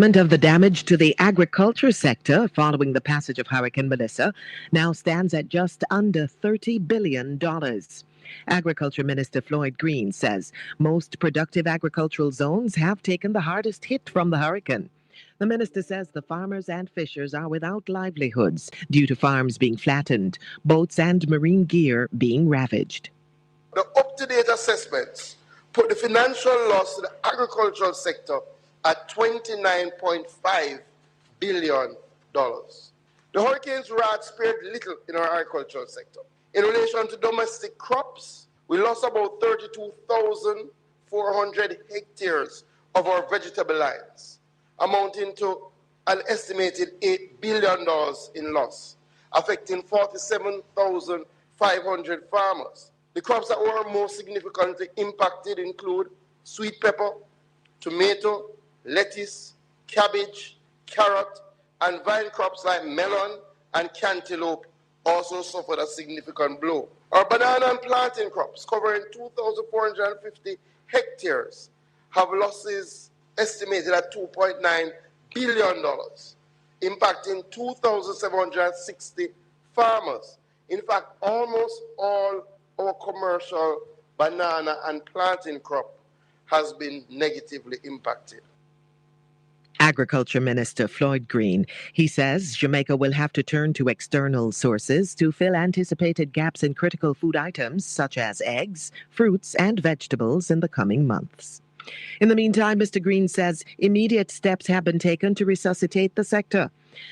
Of the damage to the agriculture sector following the passage of Hurricane Melissa now stands at just under $30 billion. Agriculture Minister Floyd Green says most productive agricultural zones have taken the hardest hit from the hurricane. The minister says the farmers and fishers are without livelihoods due to farms being flattened, boats and marine gear being ravaged. The up-to-date assessments put the financial loss to the agricultural sector at $29.5 billion. The hurricane's wrath spared little in our agricultural sector. In relation to domestic crops, we lost about 32,400 hectares of our vegetable lands, amounting to an estimated $8 billion in loss, affecting 47,500 farmers. The crops that were most significantly impacted include sweet pepper, tomato, lettuce, cabbage, carrot, and vine crops like melon and cantaloupe also suffered a significant blow. Our banana and plantain crops, covering 2,450 hectares, have losses estimated at $2.9 billion, impacting 2,760 farmers. In fact, almost all our commercial banana and plantain crop has been negatively impacted. Agriculture Minister Floyd Green. He says Jamaica will have to turn to external sources to fill anticipated gaps in critical food items such as eggs, fruits, and vegetables in the coming months. In the meantime, Mr. Green says immediate steps have been taken to resuscitate the sector.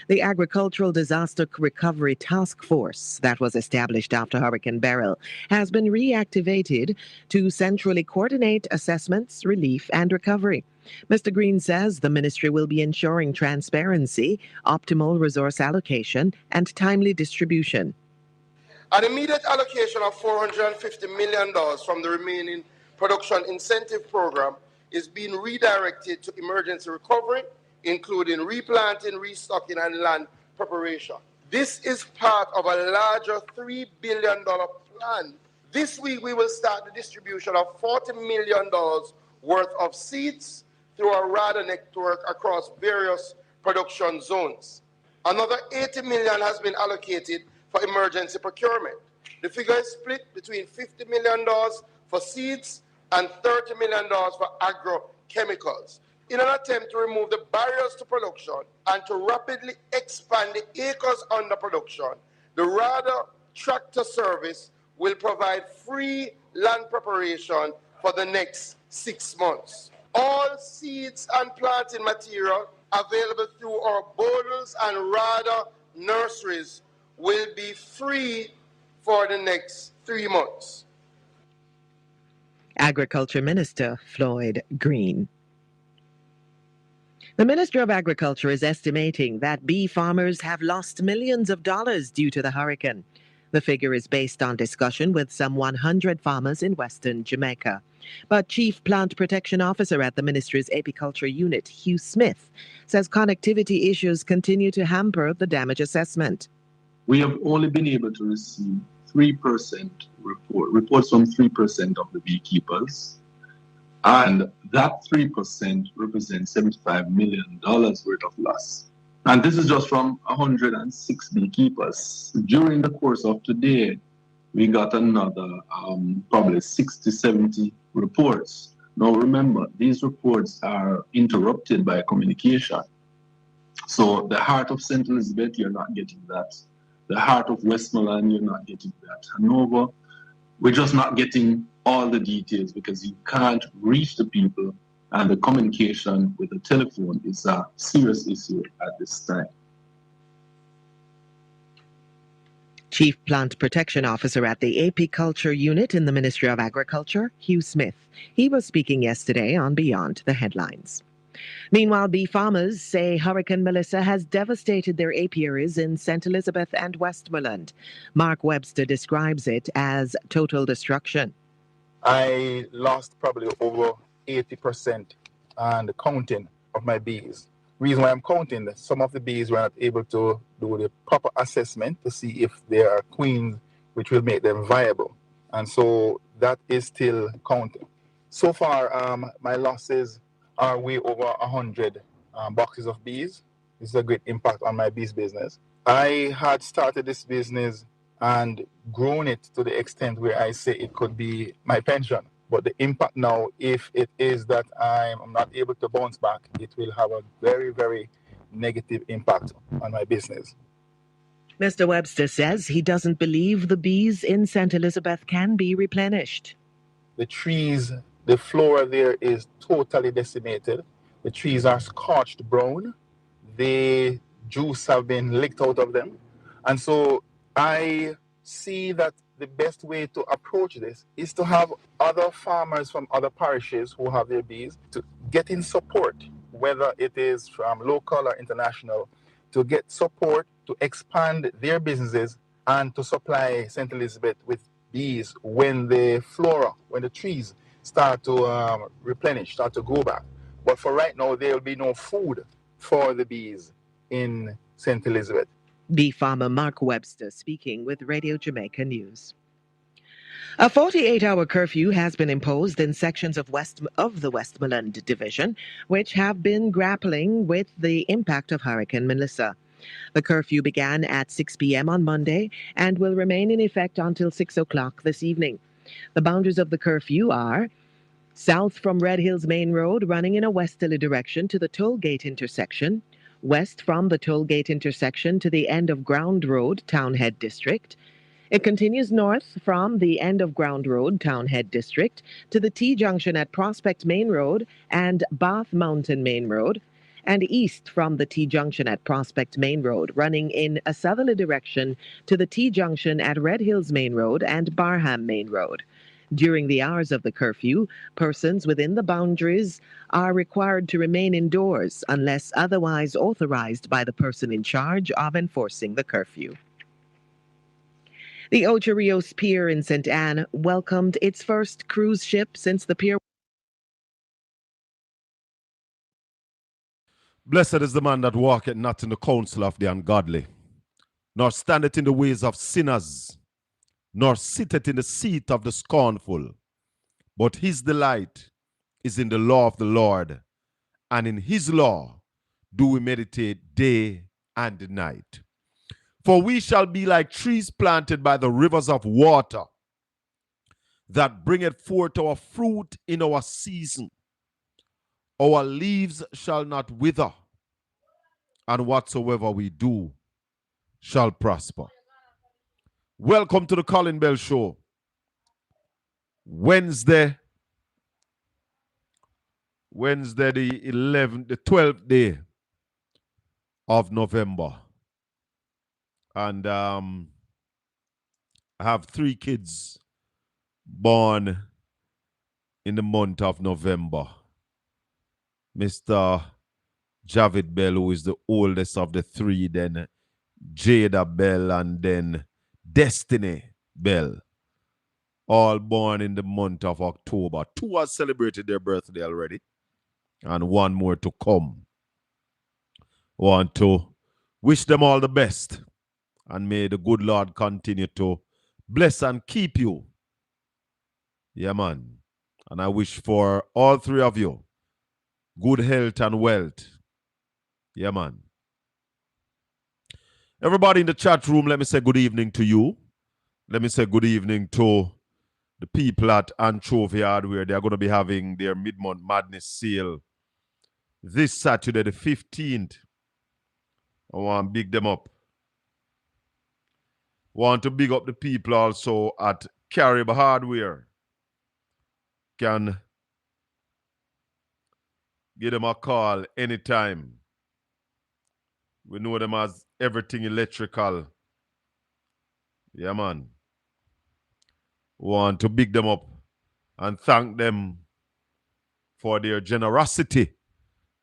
The Agricultural Disaster Recovery Task Force that was established after Hurricane Beryl has been reactivated to centrally coordinate assessments, relief, and recovery. Mr. Green says the ministry will be ensuring transparency, optimal resource allocation, and timely distribution. An immediate allocation of $450 million from the remaining production incentive program is being redirected to emergency recovery, including replanting, restocking, and land preparation. This is part of a larger $3 billion plan. This week, we will start the distribution of $40 million worth of seeds through our RADA network across various production zones. Another $80 million has been allocated for emergency procurement. The figure is split between $50 million for seeds and $30 million for agrochemicals, in an attempt to remove the barriers to production and to rapidly expand the acres under production. The RADA tractor service will provide free land preparation for the next 6 months. All seeds and planting material available through our borders and RADA nurseries will be free for the next 3 months. Agriculture Minister Floyd Green. The Minister of Agriculture is estimating that bee farmers have lost millions of dollars due to the hurricane. The figure is based on discussion with some 100 farmers in western Jamaica. But Chief Plant Protection Officer at the ministry's apiculture unit, Hugh Smith, says connectivity issues continue to hamper the damage assessment. We have only been able to receive 3% reports from 3% of the beekeepers. And that 3% represents $75 million worth of loss. And this is just from 106 beekeepers. During the course of today, we got another probably 60, 70 reports. Now remember, these reports are interrupted by communication. So the heart of St. Elizabeth, you're not getting that. The heart of Westmoreland, you're not getting that. Hanover, we're just not getting all the details because you can't reach the people, and the communication with the telephone is a serious issue at this time. Chief Plant Protection Officer at the Apiculture Unit in the Ministry of Agriculture, Hugh Smith. He was speaking yesterday on Beyond the Headlines. Meanwhile, bee farmers say Hurricane Melissa has devastated their apiaries in St. Elizabeth and Westmoreland. Mark Webster describes it as total destruction. I lost probably over 80% on the counting of my bees. Reason why I'm counting that some of the bees were not able to do the proper assessment to see if they are queens, which will make them viable. And so that is still counting. So far, my losses are way over 100 boxes of bees. This is a great impact on my bees business. I had started this business and grown it to the extent where I say it could be my pension. But the impact now, if it is that I'm not able to bounce back, it will have a very, very negative impact on my business. Mr. Webster says he doesn't believe the bees in St. Elizabeth can be replenished. The trees, the flora there is totally decimated. The trees are scorched brown. The juice have been licked out of them. And so I see that the best way to approach this is to have other farmers from other parishes who have their bees to get in support, whether it is from local or international, to get support to expand their businesses and to supply St. Elizabeth with bees when the flora, when the trees start to replenish, start to grow back. But for right now, there will be no food for the bees in St. Elizabeth. Bee farmer Mark Webster speaking with Radio Jamaica News. A 48-hour curfew has been imposed in sections of the Westmoreland Division, which have been grappling with the impact of Hurricane Melissa. The curfew began at 6 p.m. on Monday and will remain in effect until 6 o'clock this evening. The boundaries of the curfew are south from Red Hills Main Road running in a westerly direction to the toll gate intersection, west from the toll gate intersection to the end of Ground Road, Townhead District. It continues north from the end of Ground Road, Townhead District, to the T-junction at Prospect Main Road and Bath Mountain Main Road, and east from the T-junction at Prospect Main Road, running in a southerly direction to the T-junction at Red Hills Main Road and Barham Main Road. During the hours of the curfew, persons within the boundaries are required to remain indoors unless otherwise authorized by the person in charge of enforcing the curfew. The Ocho Rios Pier in St. Anne welcomed its first cruise ship since the pier. Blessed is the man that walketh not in the counsel of the ungodly, nor standeth in the ways of sinners, nor sitteth in the seat of the scornful. But his delight is in the law of the Lord, and in his law do we meditate day and night. For we shall be like trees planted by the rivers of water, that bringeth forth our fruit in our season. Our leaves shall not wither, and whatsoever we do shall prosper. Welcome to the Colin Bell Show. Wednesday the 12th day of November. And I have 3 kids born in the month of November. Mr. Javid Bell, who is the oldest of the 3, then Jada Bell, and then Destiny Bell. All born in the month of October. 2 have celebrated their birthday already, and 1 more to come. Want to wish them all the best, and may the good Lord continue to bless and keep you. Yeah, man. And I wish for all 3 of you good health and wealth. Yeah, man. Everybody in the chat room, let me say good evening to you. Let me say good evening to the people at Anchovy Hardware. They're going to be having their mid-month madness sale this Saturday, the 15th. I want to big them up. Want to big up the people also at Carib Hardware. Can give them a call anytime. We know them as everything electrical. Yeah, man. Want to big them up and thank them for their generosity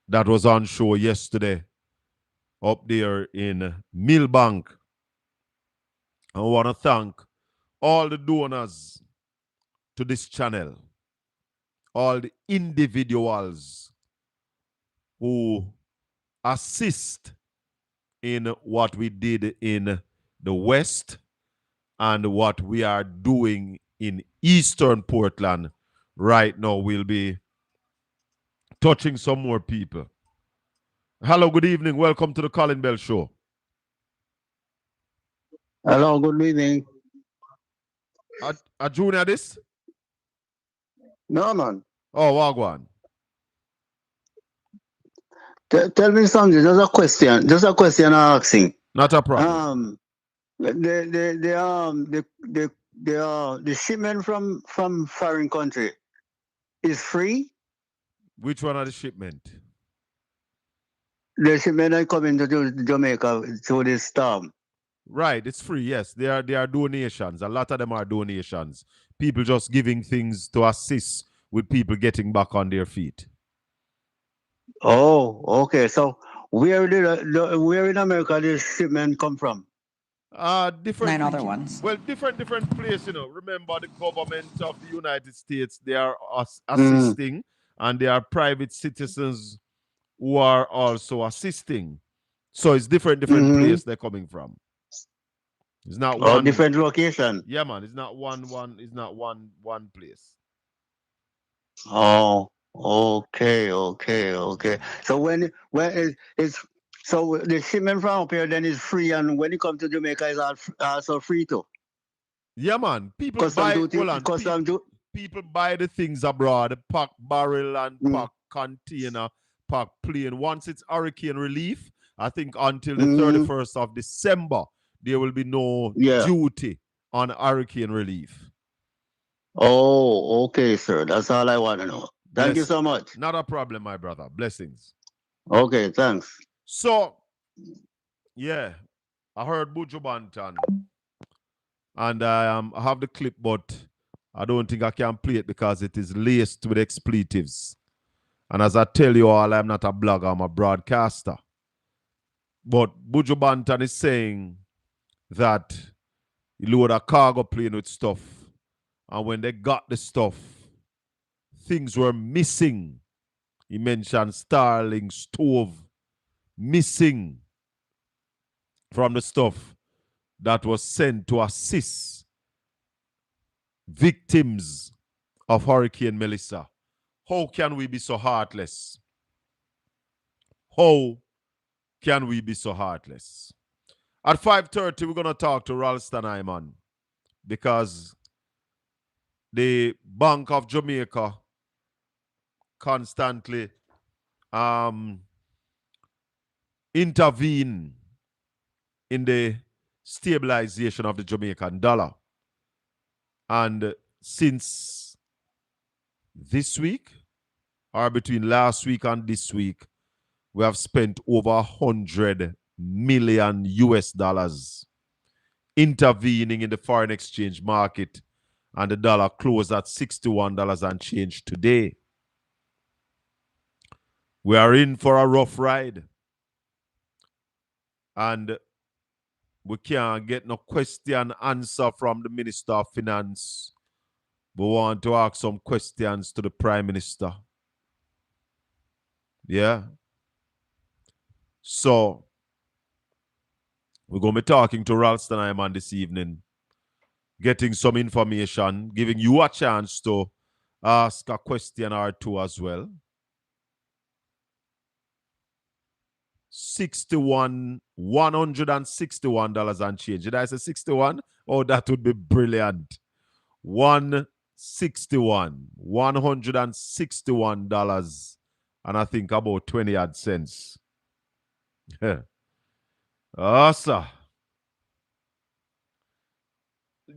that was on show yesterday up there in Millbank. I want to thank all the donors to this channel, all the individuals who assist in what we did in the West and what we are doing in Eastern Portland. Right now, we'll be touching some more people. Hello, good evening. Welcome to the Colin Bell Show. Hello, good evening. A junior this? No, man. Oh, Wagwan. Tell me something. Just a question. Just a question I'm asking. Not a problem. The shipment from foreign country is free. Which one are the shipment? The shipment that coming to Jamaica through this storm. Right, it's free. Yes, they are donations. A lot of them are donations. People just giving things to assist with people getting back on their feet. Oh, okay. So where where in America this shipment come from? Different 9 other ones. Well, different place. Remember, the government of the United States, they are assisting, and there are private citizens who are also assisting. So it's different place they're coming from. It's not one different location. Yeah, man. It's not one. It's not one place. Oh, okay. So when it's so the shipment from up here then is free, and when it comes to Jamaica, it's also free too. Yeah, man. People buy. People buy the things abroad. Pack barrel and pack container, pack plane. Once it's hurricane relief, I think until the 31st of December, there will be no duty on hurricane relief. Oh, okay, sir. That's all I want to know. Thank you so much. Not a problem, my brother. Blessings. Okay, thanks. So, yeah, I heard Buju Banton, and I have the clip, but I don't think I can play it because it is laced with expletives. And as I tell you all, I'm not a blogger, I'm a broadcaster. But Buju Banton is saying that he load a cargo plane with stuff, and when they got the stuff, things were missing. He mentioned Starling stove missing from the stuff that was sent to assist victims of Hurricane Melissa. How can we be so heartless? How can we be so heartless? At 5:30, we're going to talk to Ralston Hyman because the Bank of Jamaica constantly intervene in the stabilization of the Jamaican dollar. And since this week, or between last week and this week, we have spent over 100 million US dollars intervening in the foreign exchange market, and the dollar closed at $61 and change today. We are in for a rough ride, and we can't get no question answer from the Minister of Finance. We want to ask some questions to the Prime Minister. Yeah. So, we're going to be talking to Ralston Hyman this evening, getting some information, giving you a chance to ask a question or two as well. $161 and change. Did I say 61? Oh, that would be brilliant. $161 and I think about 20 odd cents. Sir.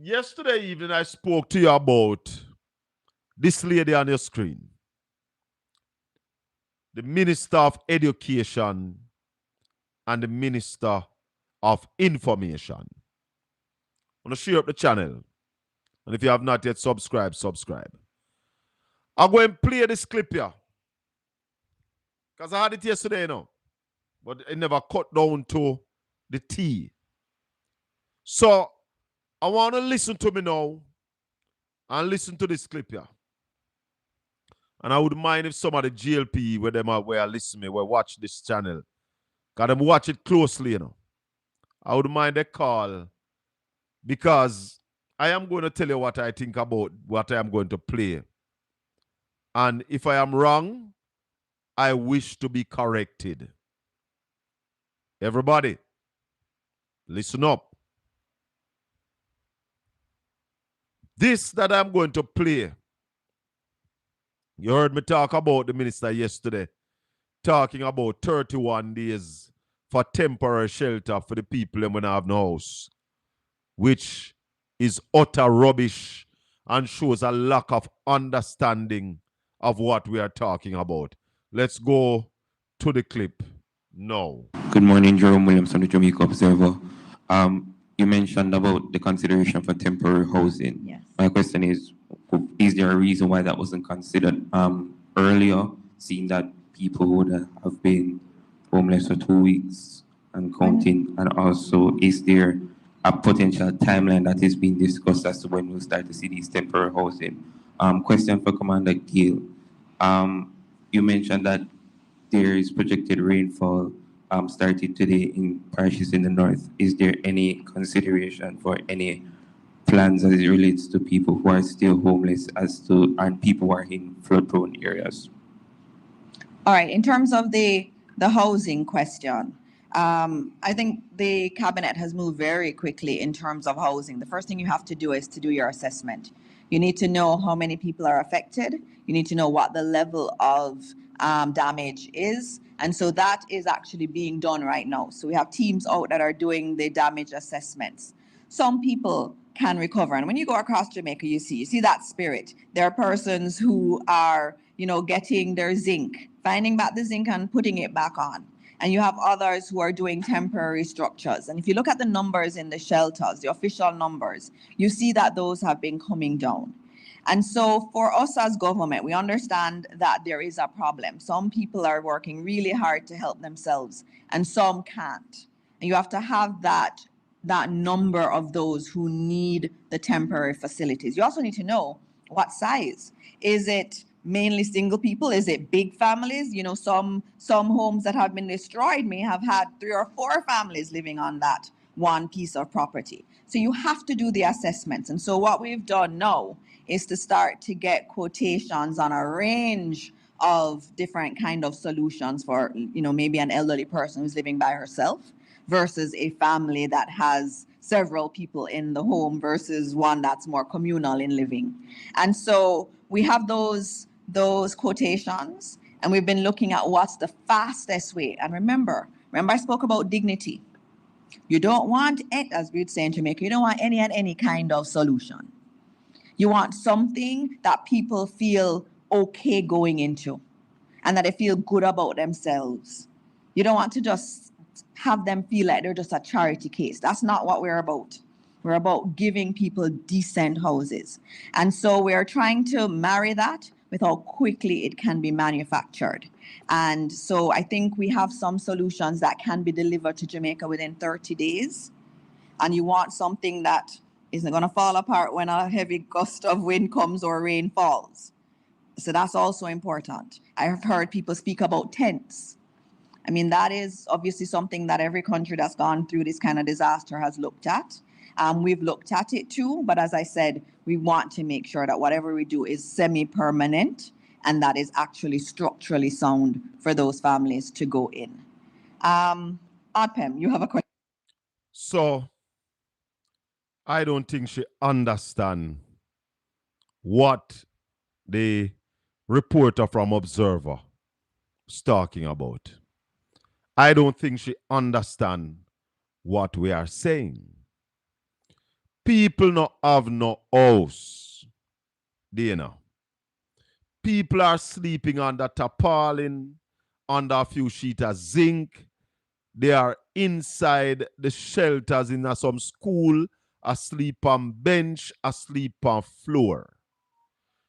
Yesterday evening, I spoke to you about this lady on your screen, the Minister of Education and the Minister of Information. I'm going to share up the channel. And if you have not yet subscribed, subscribe. I'll go and play this clip here. Because I had it yesterday, but it never cut down to the T. So, I want to listen to me now and listen to this clip here. And I wouldn't mind if some of the GLP where them are where listen me, where watch this channel. Got them watch it closely, I wouldn't mind a call because I am going to tell you what I think about what I am going to play. And if I am wrong, I wish to be corrected. Everybody, listen up. This that I'm going to play, you heard me talk about the minister yesterday, talking about 31 days for temporary shelter for the people when I have no house, which is utter rubbish and shows a lack of understanding of what we are talking about. Let's go to the clip now. Good morning, Jerome Williams from the Jamaica Observer. You mentioned about the consideration for temporary housing. Yes. My question is there a reason why that wasn't considered earlier, seeing that people would have been homeless for 2 weeks and counting? And also, is there a potential timeline that is being discussed as to when we'll start to see these temporary housing? Question for Commander Gill. You mentioned that there is projected rainfall starting today in parishes in the north. Is there any consideration for any plans as it relates to people who are still homeless and people who are in flood-prone areas? All right. In terms of the housing question, I think the cabinet has moved very quickly in terms of housing. The first thing you have to do is to do your assessment. You need to know how many people are affected. You need to know what the level of damage is. And so that is actually being done right now. So we have teams out that are doing the damage assessments. Some people can recover. And when you go across Jamaica, you see that spirit. There are persons who are, getting their zinc, finding back the zinc and putting it back on. And you have others who are doing temporary structures. And if you look at the numbers in the shelters, the official numbers, you see that those have been coming down. And so for us as government, we understand that there is a problem. Some people are working really hard to help themselves and some can't. And you have to have that number of those who need the temporary facilities. You also need to know what size. Is it mainly single people? Is it big families? Some homes that have been destroyed may have had 3 or 4 families living on that one piece of property. So you have to do the assessments. And so what we've done now is to start to get quotations on a range of different kind of solutions for, maybe an elderly person who's living by herself versus a family that has several people in the home versus one that's more communal in living. And so we have those quotations, and we've been looking at what's the fastest way. And remember I spoke about dignity. You don't want, as we'd say in Jamaica, you don't want any kind of solution. You want something that people feel okay going into and that they feel good about themselves. You don't want to just have them feel like they're just a charity case. That's not what we're about. We're about giving people decent houses. And so we're trying to marry that with how quickly it can be manufactured. And so I think we have some solutions that can be delivered to Jamaica within 30 days. And you want something that isn't going to fall apart when a heavy gust of wind comes or rain falls. So that's also important. I have heard people speak about tents. I mean, that is obviously something that every country that's gone through this kind of disaster has looked at. We've looked at it too, but as I said, we want to make sure that whatever we do is semi-permanent and that is actually structurally sound for those families to go in. Adpem, you have a question? So, I don't think she understands what the reporter from Observer is talking about. I don't think she understands what we are saying. People not have no house. Do you know? People are sleeping under tarpaulin, under a few sheets of zinc. They are inside the shelters in some school, asleep on bench, asleep on floor.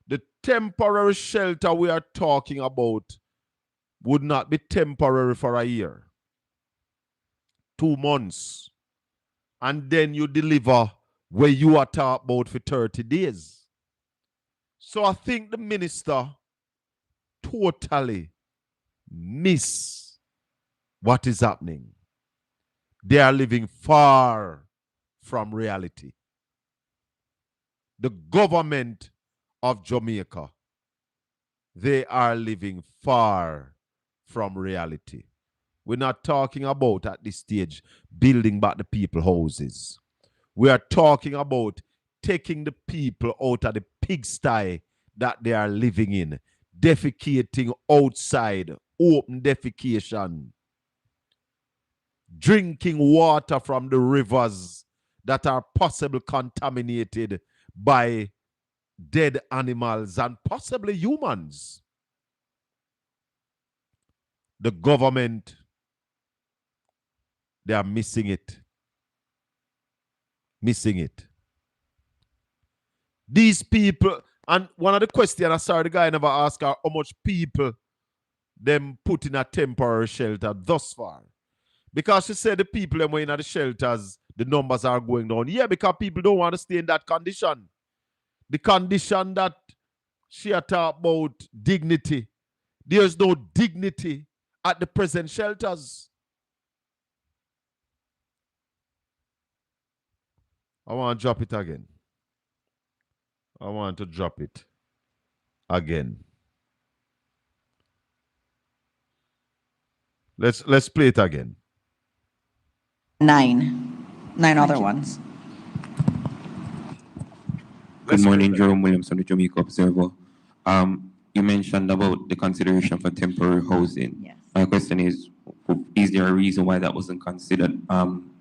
The temporary shelter we are talking about would not be temporary for a year, 2 months, and then you deliver where you are talking about for 30 days. So I think the minister totally miss what is happening. They are living far from reality. The government of Jamaica, they are living far from reality. We're not talking about at this stage building back the people houses. We are talking about taking the people out of the pigsty that they are living in, defecating outside, open defecation, drinking water from the rivers that are possibly contaminated by dead animals and possibly humans. The government, they are missing it. Missing it. These people, and one of the questions I saw the guy never asked her how much people them put in a temporary shelter thus far. Because she said the people that were in the shelters, the numbers are going down. Yeah, because people don't want to stay in that condition. The condition that she talked about, dignity. There's no dignity at the present shelters. I want to drop it again. I want to drop it again. Let's play it again. Nine other ones. Good morning, Jerome Williams from the Jamaica Observer. You mentioned about the consideration for temporary housing. Yes. My question is there a reason why that wasn't considered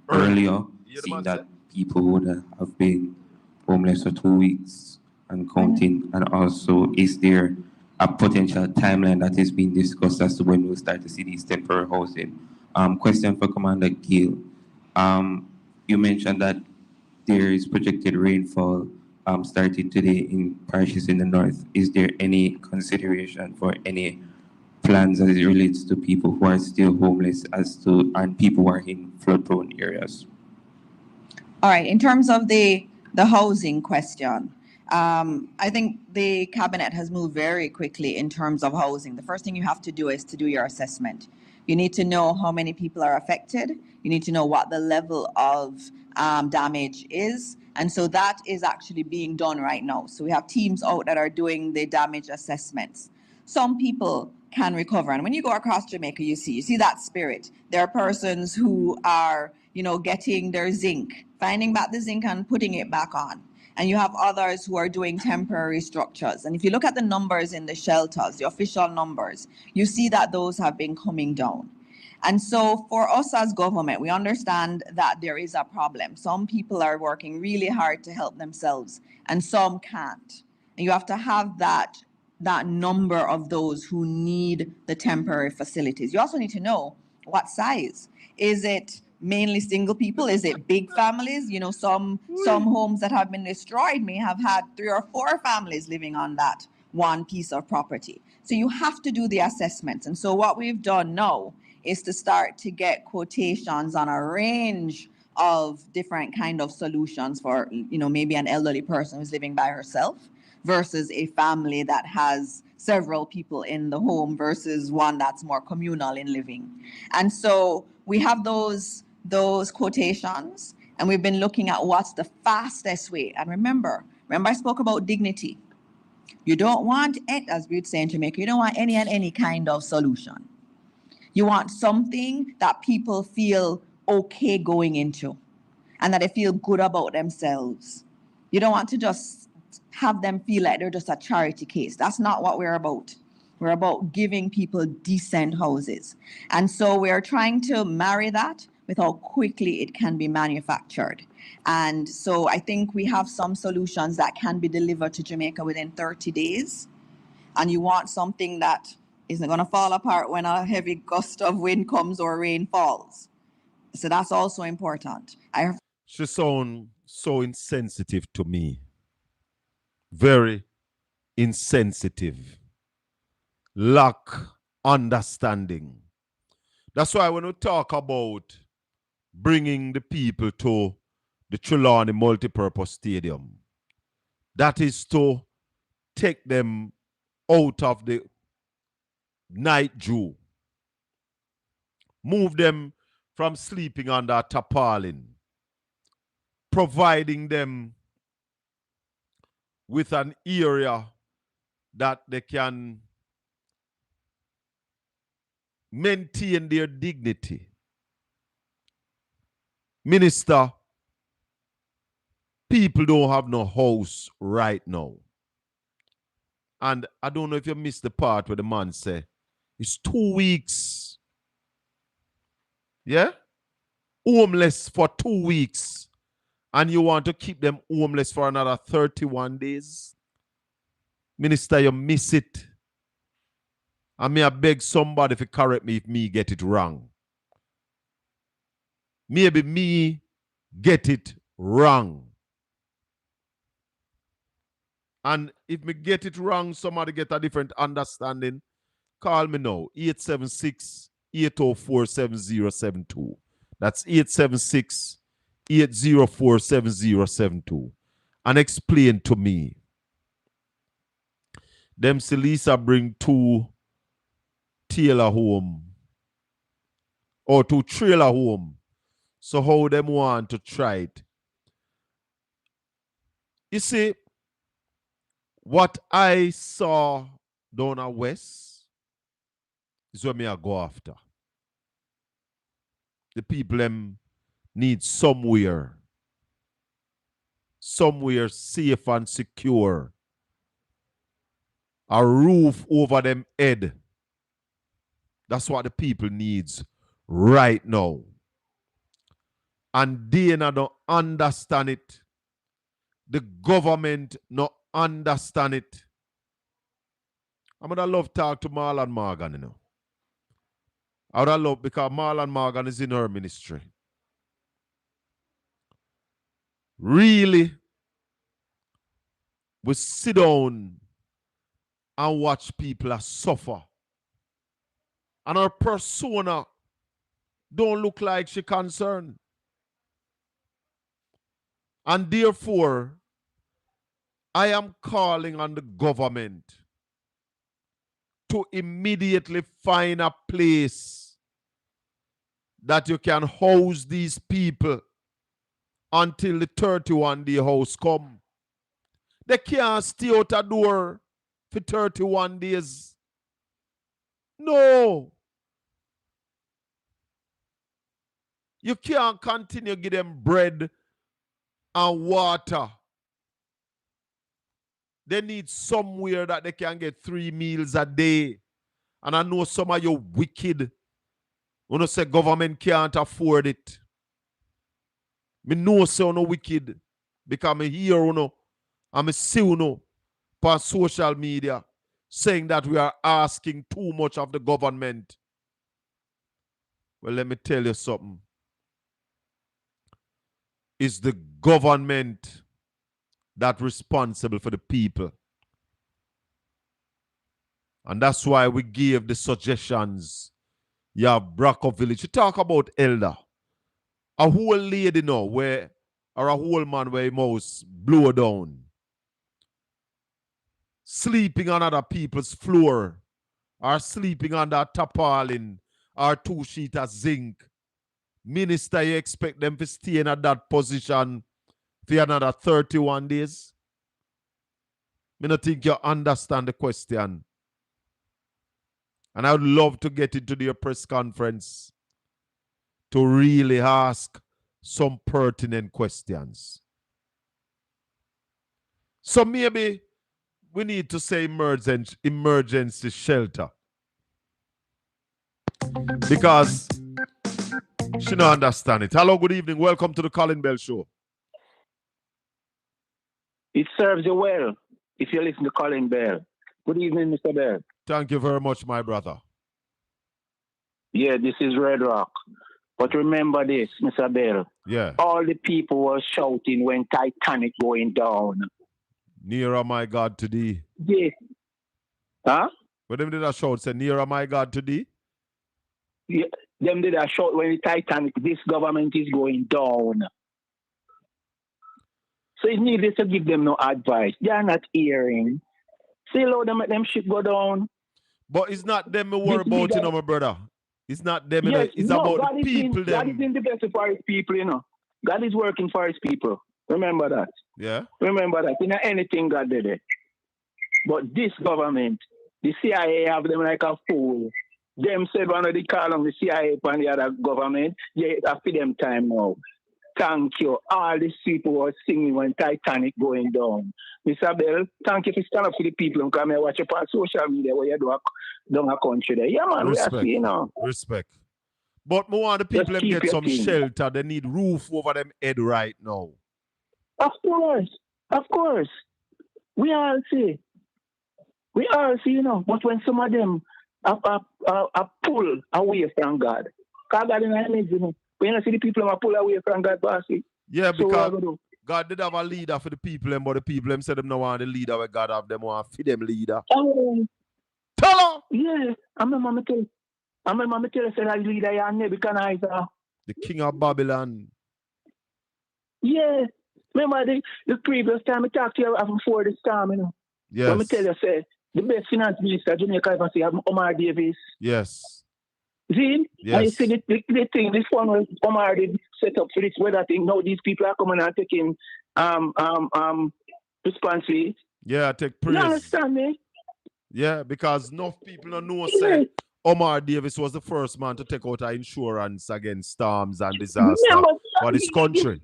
earlier, seeing that people would have been homeless for 2 weeks and counting, and also is there a potential timeline that is being discussed as to when we'll start to see these temporary housing? Question for Commander Gill. You mentioned that there is projected rainfall starting today in parishes in the north. Is there any consideration for any plans as it relates to people who are still homeless and people who are in flood-prone areas? All right. In terms of the housing question, I think the cabinet has moved very quickly in terms of housing. The first thing you have to do is to do your assessment. You need to know how many people are affected. You need to know what the level of damage is. And so that is actually being done right now. So we have teams out that are doing the damage assessments. Some people can recover. And when you go across Jamaica, you see that spirit. There are persons who are, getting their zinc, finding back the zinc and putting it back on. And you have others who are doing temporary structures. And if you look at the numbers in the shelters, the official numbers, you see that those have been coming down. And so for us as government, we understand that there is a problem. Some people are working really hard to help themselves and some can't. And you have to have that number of those who need the temporary facilities. You also need to know what size. Is it mainly single people? Is it big families? Some homes that have been destroyed may have had 3 or 4 families living on that one piece of property. So you have to do the assessments. And so what we've done now is to start to get quotations on a range of different kind of solutions for, maybe an elderly person who's living by herself versus a family that has several people in the home versus one that's more communal in living. And so we have those quotations, and we've been looking at what's the fastest way. And remember I spoke about dignity. You don't want it, as we would say in Jamaica, you don't want any kind of solution. You want something that people feel okay going into and that they feel good about themselves. You don't want to just have them feel like they're just a charity case. That's not what we're about. We're about giving people decent houses. And so we're trying to marry that with how quickly it can be manufactured. And so I think we have some solutions that can be delivered to Jamaica within 30 days. And you want something that isn't going to fall apart when a heavy gust of wind comes or rain falls. So that's also important. She sounds so insensitive to me. Very insensitive. Lack understanding. That's why when we talk about bringing the people to the Trelawney Multipurpose Stadium, that is to take them out of the night dew, move them from sleeping under a tarpaulin, providing them with an area that they can maintain their dignity. Minister, people don't have no house right now. And I don't know if you missed the part where the man said, it's 2 weeks. Yeah? Homeless for 2 weeks. And you want to keep them homeless for another 31 days? Minister, you miss it. I may I beg somebody to correct me if me get it wrong. Maybe me get it wrong. And if me get it wrong, somebody get a different understanding, call me now, 876-804-7072. That's 876-804-7072. And explain to me. Them Lisa bring 2 Taylor home or 2 trailer home. So how them want to try it? You see, what I saw down at West is what me I go after. The people them need somewhere safe and secure. A roof over them head. That's what the people needs right now. And they don't understand it. The government not understand it. I'm gonna love talk to Marlon Morgan, you know. I would love because Marlon Morgan is in her ministry. Really, we sit down and watch people suffer. And her persona don't look like she concerned. And therefore, I am calling on the government to immediately find a place that you can house these people until the 31-day house come. They can't stay out a door for 31 days. No. You can't continue to give them bread and water. They need somewhere that they can get 3 meals a day. And I know some of you wicked. When you say government can't afford it. Me know say you no wicked. Because I hear you know, and I see you know on social media saying that we are asking too much of the government. Well, let me tell you something. It's the government that's responsible for the people. And that's why we gave the suggestions. You have Bracko Village. You talk about elder. A whole lady now where, or a whole man where he mouse blow down. Sleeping on other people's floor. Or sleeping under tarpaulin. Or 2 sheets of zinc. Minister, you expect them to stay in that position for another 31 days? I don't think you understand the question. And I would love to get into their press conference to really ask some pertinent questions. So maybe we need to say emergency shelter. Because she don't understand it. Hello, good evening. Welcome to the Colin Bell Show. It serves you well if you listen to Colin Bell. Good evening, Mr. Bell. Thank you very much, my brother. Yeah, this is Red Rock. But remember this, Mr. Bell. Yeah. All the people were shouting when Titanic going down. Nearer my God to thee. Yeah. Huh? What them did I shout? Say, nearer my God to thee? Yeah, them did a shout when the Titanic, this government is going down. So it's needless to give them no advice. They are not hearing. See, Lord, them let them ship go down. But it's not them we worry about, you know, my brother. It's not them, you know. It's about God the people. God is in the best for his people, you know. God is working for his people. Remember that. Yeah. Remember that. You know, anything God did it. But this government, the CIA have them like a fool. them said one of the call on the CIA and the other government, yeah, after them time now. Thank you. All these people were singing when Titanic going down. Mr. Bell, thank you for stand up for the people and come here watch up on social media where you do down a country there. Yeah, man, Respect. we are seeing now. Respect. But more want the people them get some shelter. They need roof over them head right now. Of course. Of course. We all see. We all see, you know. But when some of them are pull away from God, because God is not image, you know. When you see the people are pull away from God, bossy. Yeah, because God did have a leader for the people, but the people them said them no want the leader where God have them want for them leader. Tell her! Yeah, I remember tell you say that leader is Nebuchadnezzar. The king of Babylon. Yeah. Remember the previous time I talked to you before the storm, you know. Yes. Let me tell you, say, the best finance minister Jamaica ever see Omar Davis. Yes. See? Yes. And you see the thing, this one was Omar did set up for this weather thing. Now these people are coming and taking responsibility. Yeah, take praise. You understand me? Yeah, because enough people don't know say Omar Davis was the first man to take out our insurance against storms and disaster for this country.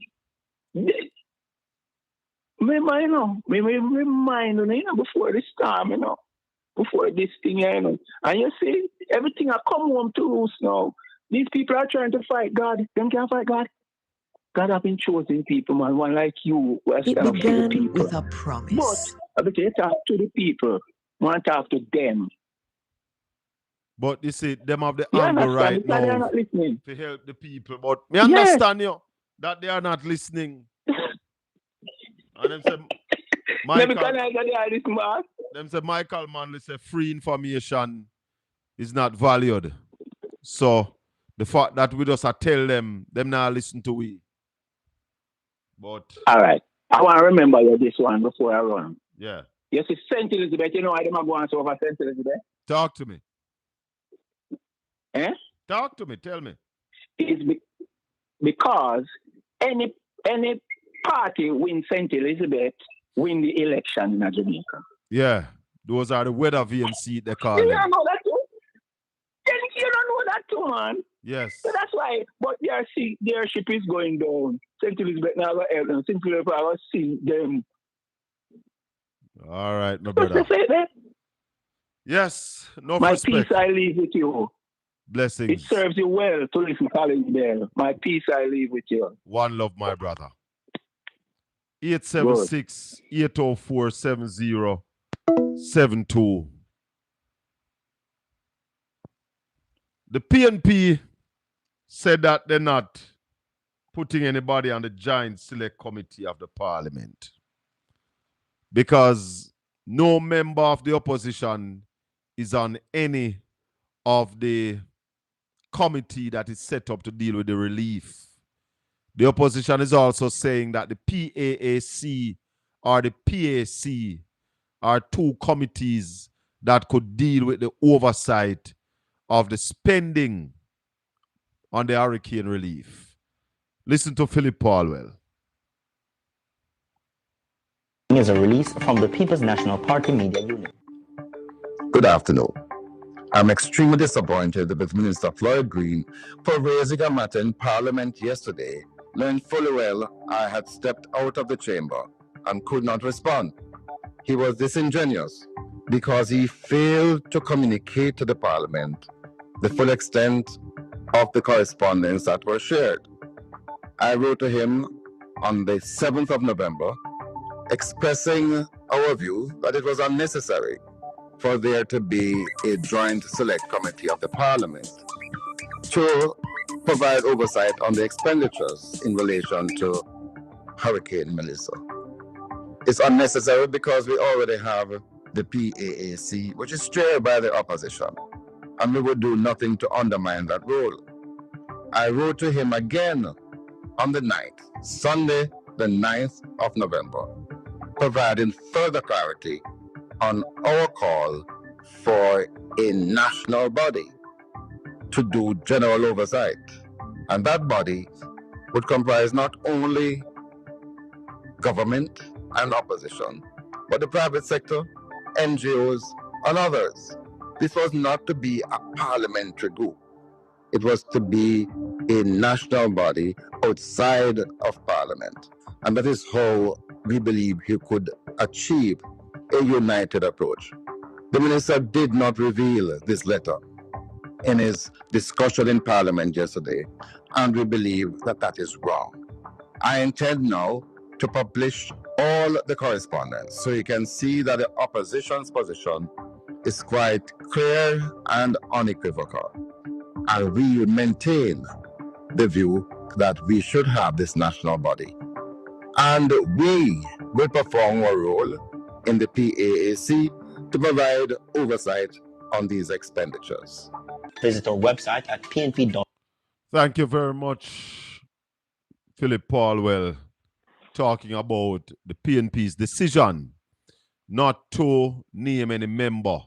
Remember, you know, remind you know, before the storm, you know, before this thing, you know. And you see, everything I come home to roost now. These people are trying to fight God. Them can't fight God. God have been choosing people, man, one like you. It began with a promise. But I bet you talk to the people. Want to talk to them. But you see, them have the anger right now they are not listening. to help the people. But me understand you that they are not listening. And them say, Michael Manley say free information is not valued. So the fact that we just tell them now listen to we. But all right. I want to remember you this one before I run. Yeah. Yes, it's St. Elizabeth. You know why them are going over St. Elizabeth? Talk to me. Eh? Talk to me. Tell me. It's because any party win St. Elizabeth win the election in Jamaica. Yeah. Those are the weather VNC they call them. You don't know that too? You don't know that too, man. Yes. So that's why, but their ship is going down. St. Elizabeth now go help them. St. Elizabeth will see them. All right, my brother. What's say that? Yes, no my respect. Peace I leave with you. Blessings. It serves you well to listen to Colin Bell. My peace I leave with you. One love, my brother. 876-804-7072. The PNP said that they're not putting anybody on the Joint Select Committee of the Parliament because no member of the opposition is on any of the committee that is set up to deal with the relief. The opposition is also saying that the PAAC or the PAC are two committees that could deal with the oversight of the spending on the hurricane relief. Listen to Philip Paulwell. Is a release from the People's National Party Media Unit. Good afternoon. I'm extremely disappointed with Minister Floyd Green for raising a matter in Parliament yesterday, knowing fully well I had stepped out of the chamber and could not respond. He was disingenuous because he failed to communicate to the Parliament the full extent of the correspondence that were shared. I wrote to him on the 7th of November expressing our view that it was unnecessary for there to be a joint select committee of the Parliament to provide oversight on the expenditures in relation to Hurricane Melissa. It's unnecessary because we already have the PAAC, which is chaired by the opposition, and we would do nothing to undermine that role. I wrote to him again on the 9th, Sunday, the 9th of November, providing further clarity on our call for a national body to do general oversight. And that body would comprise not only government and opposition, but the private sector, NGOs, and others. This was not to be a parliamentary group. It was to be a national body outside of Parliament. And that is how we believe he could achieve a united approach. The minister did not reveal this letter in his discussion in Parliament yesterday, and we believe that that is wrong. I intend now to publish all the correspondence so you can see that the opposition's position is quite clear and unequivocal. And we maintain the view that we should have this national body. And we will perform our role in the PAAC to provide oversight on these expenditures. Visit our website at pnp. Thank you very much, Philip Paulwell, talking about the PNP's decision not to name any member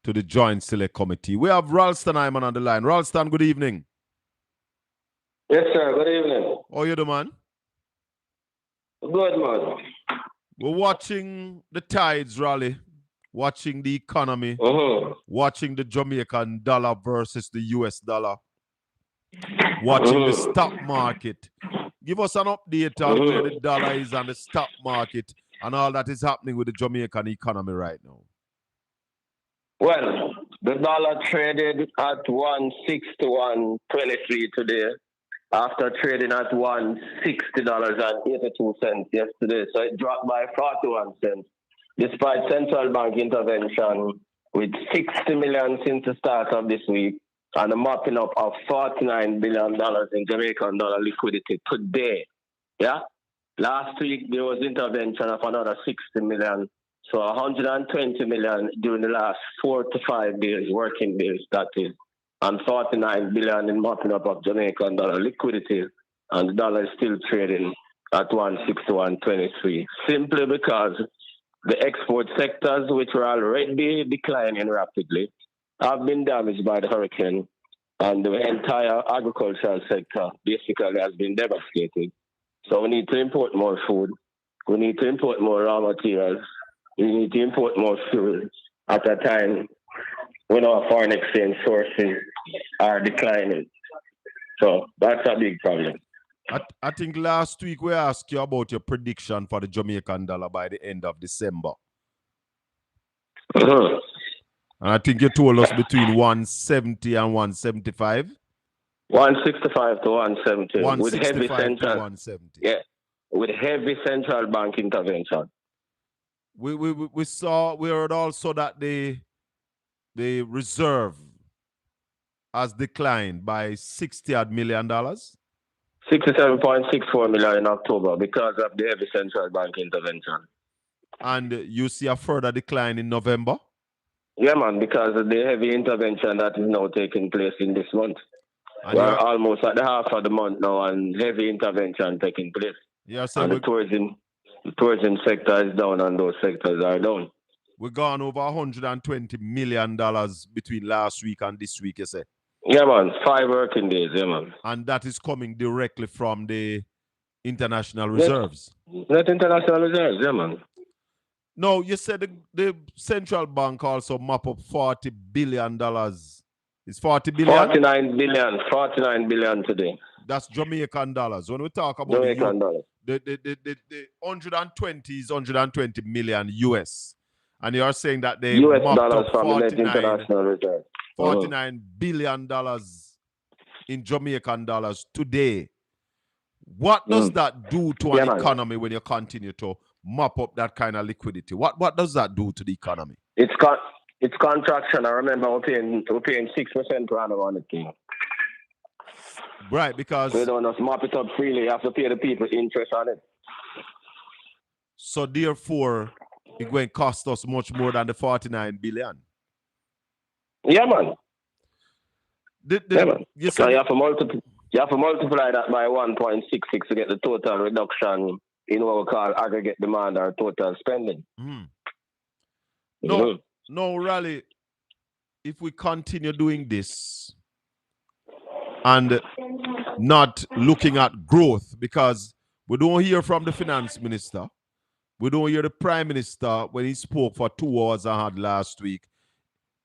to the Joint Select Committee. We have Ralston Hyman on the line. Ralston, good evening. Yes, sir. Good evening. How you doing, man? Good, man. We're watching the tides rally, watching the economy, watching the Jamaican dollar versus the US dollar, watching the stock market. Give us an update on where the dollar is and the stock market and all that is happening with the Jamaican economy right now. Well, the dollar traded at 161.23 today, after trading at $160.82 yesterday. So it dropped by 41 cents, despite central bank intervention with 60 million since the start of this week and a mopping up of $49 billion in Jamaican dollar liquidity today. Yeah? Last week, there was intervention of another 60 million. So 120 million during the last 4 to 5 days, working days, that is, and 49 billion in mopping up of Jamaican dollar liquidity, and the dollar is still trading at 161.23, simply because the export sectors, which were already declining rapidly, have been damaged by the hurricane, and the entire agricultural sector basically has been devastated. So we need to import more food, we need to import more raw materials, we need to import more fuel at a time when our foreign exchange sources are declining. So that's a big problem. I think last week we asked you about your prediction for the Jamaican dollar by the end of December. And I think you told us between 170 and 175. 165 to 170. 165 with heavy central, to 170. Yeah, with heavy central bank intervention. We heard also that the reserve has declined by $60 million. $67.64 million in October because of the heavy central bank intervention. And you see a further decline in November? Yeah, man, because of the heavy intervention that is now taking place in this month. And we're almost at the half of the month now, and heavy intervention taking place. And the tourism sector is down, and those sectors are down. We've gone over $120 million between last week and this week, you say? Yeah, man. 5 working days, yeah, man. And that is coming directly from the international reserves? Not international reserves, yeah, man. No, you said the central bank also mop up $40 billion. It's 40 billion? 49 billion today. That's Jamaican dollars. When we talk about Jamaican dollars, the 120 is 120 million US. And you're saying that they US mopped dollars up from the net international reserve. $49 billion in Jamaican dollars today. What does that do to an economy when you continue to mop up that kind of liquidity? What does that do to the economy? It's contraction. I remember we're paying 6% per annum on the thing. Right, because we don't just mop it up freely. You have to pay the people interest on it. So therefore, it's going to cost us much more than the 49 billion. Yeah, man. Yeah, man. So you have to multiply that by 1.66 to get the total reduction in what we call aggregate demand or total spending. No, Raleigh, if we continue doing this and not looking at growth, because we don't hear from the finance minister, we don't hear the prime minister when he spoke for 2 hours I had last week.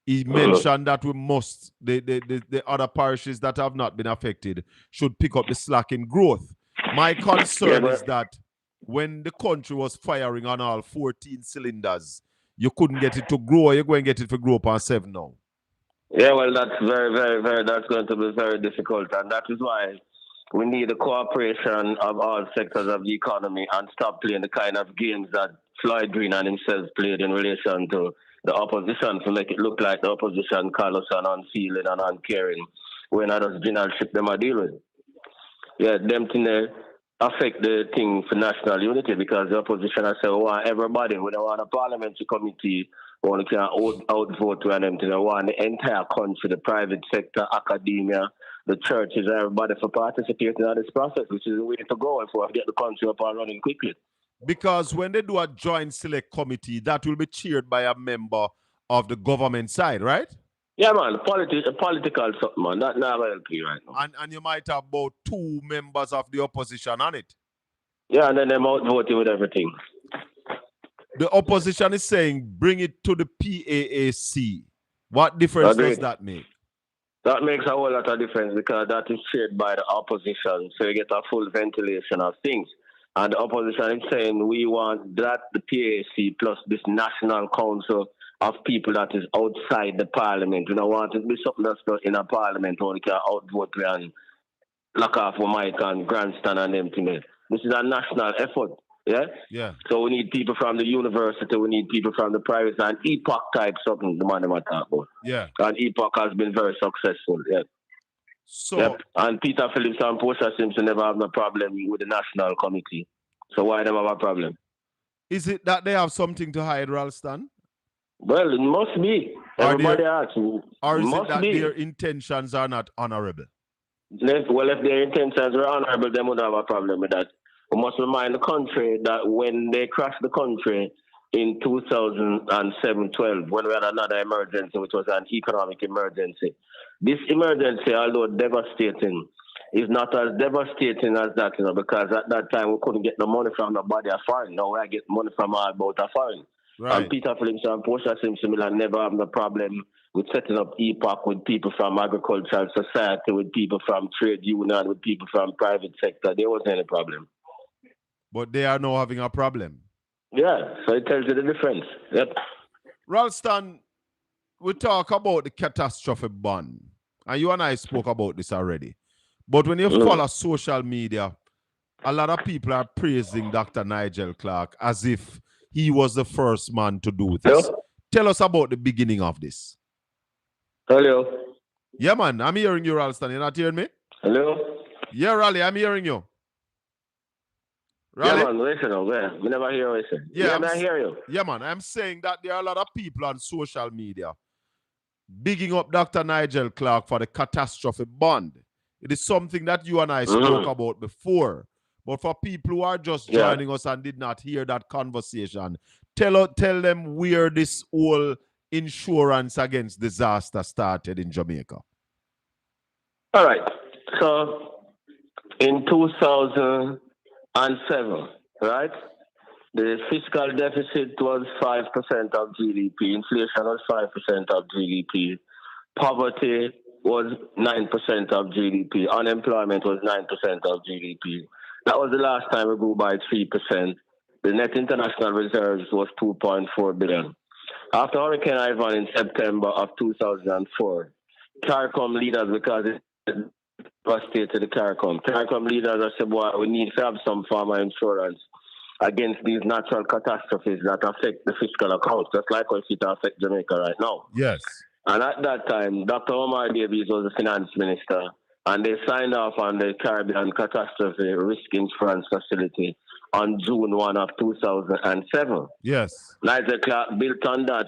he mentioned that we must, the other parishes that have not been affected should pick up the slack in growth. My concern is that when the country was firing on all 14 cylinders, you couldn't get it to grow. You're going to get it to grow up on 7 now. Yeah, well, that's that's going to be very difficult. And that is why we need the cooperation of all sectors of the economy and stop playing the kind of games that Floyd Green and himself played in relation to the opposition to make it look like the opposition callous and unfeeling and uncaring when others generalship them are deal with. Yeah, them thing affect the thing for national unity because the opposition has said, we want everybody, we don't want a parliamentary committee, we want to outvote and them thing. We want the entire country, the private sector, academia, the churches, everybody for participating in this process, which is the way to go if we get the country up and running quickly. Because when they do a joint select committee, that will be chaired by a member of the government side, right? Yeah, man, political something, man. That never help you right now. And you might have about 2 members of the opposition on it. Yeah, and then they're outvoting with everything. The opposition is saying, bring it to the PAAC. What difference does that make? That makes a whole lot of difference because that is shared by the opposition. So you get a full ventilation of things. And the opposition is saying we want that, the PAC, plus this national council of people that is outside the parliament. We don't want it to be something that's done in a parliament where we can outvote and lock off a mic and grandstand and them things. This is a national effort. Yeah? Yeah. So we need people from the university, we need people from the private and EPOC type something, the man I'm talking about. Yeah. And EPOC has been very successful. Yeah. So yep. And Peter Phillips and Portia Simpson never have no problem with the national committee. So why them have a problem? Is it that they have something to hide, Ralston? Well, it must be. Everybody has. Or is it that their intentions are not honorable? Well, if their intentions were honorable, they would have a problem with that. We must remind the country that when they crashed the country in 2007-12, when we had another emergency, which was an economic emergency, this emergency, although devastating, is not as devastating as that, because at that time we couldn't get the money from nobody at foreign. Now I get money from all about a foreign. Right. And Peter Phillips and Portia Simpson will never have no problem with setting up EPOC with people from agricultural society, with people from trade union, with people from private sector. There wasn't any problem. But they are now having a problem. Yeah, so it tells you the difference. Yep. Ralston, we talk about the catastrophe bond. And you and I spoke about this already. But when you follow social media, a lot of people are praising Dr. Nigel Clark as if he was the first man to do this. Hello? Tell us about the beginning of this. Hello. Yeah, man. I'm hearing you, Ralston. You're not hearing me? Hello. Yeah, Raleigh, I'm hearing you. Raleigh? Yeah, man. Listen, we never hear what you say. Yeah, I hear you. Yeah, man. I'm saying that there are a lot of people on social media bigging up Dr. Nigel Clark for the catastrophe bond. It is something that you and I spoke about before. But for people who are just joining us and did not hear that conversation, tell them where this whole insurance against disaster started in Jamaica. All right. So in 2007, right, the fiscal deficit was 5% of GDP. Inflation was 5% of GDP. Poverty was 9% of GDP. Unemployment was 9% of GDP. That was the last time we grew by 3%. The net international reserves was 2.4 billion. After Hurricane Ivan in September of 2004, CARICOM leaders, because it devastated the CARICOM leaders said, well, we need to have some form of insurance against these natural catastrophes that affect the fiscal accounts, just like what it affects Jamaica right now. Yes. And at that time, Dr. Omar Davies was the finance minister, and they signed off on the Caribbean Catastrophe Risk Insurance Facility on June 1 of 2007. Yes. Nigel Clark built on that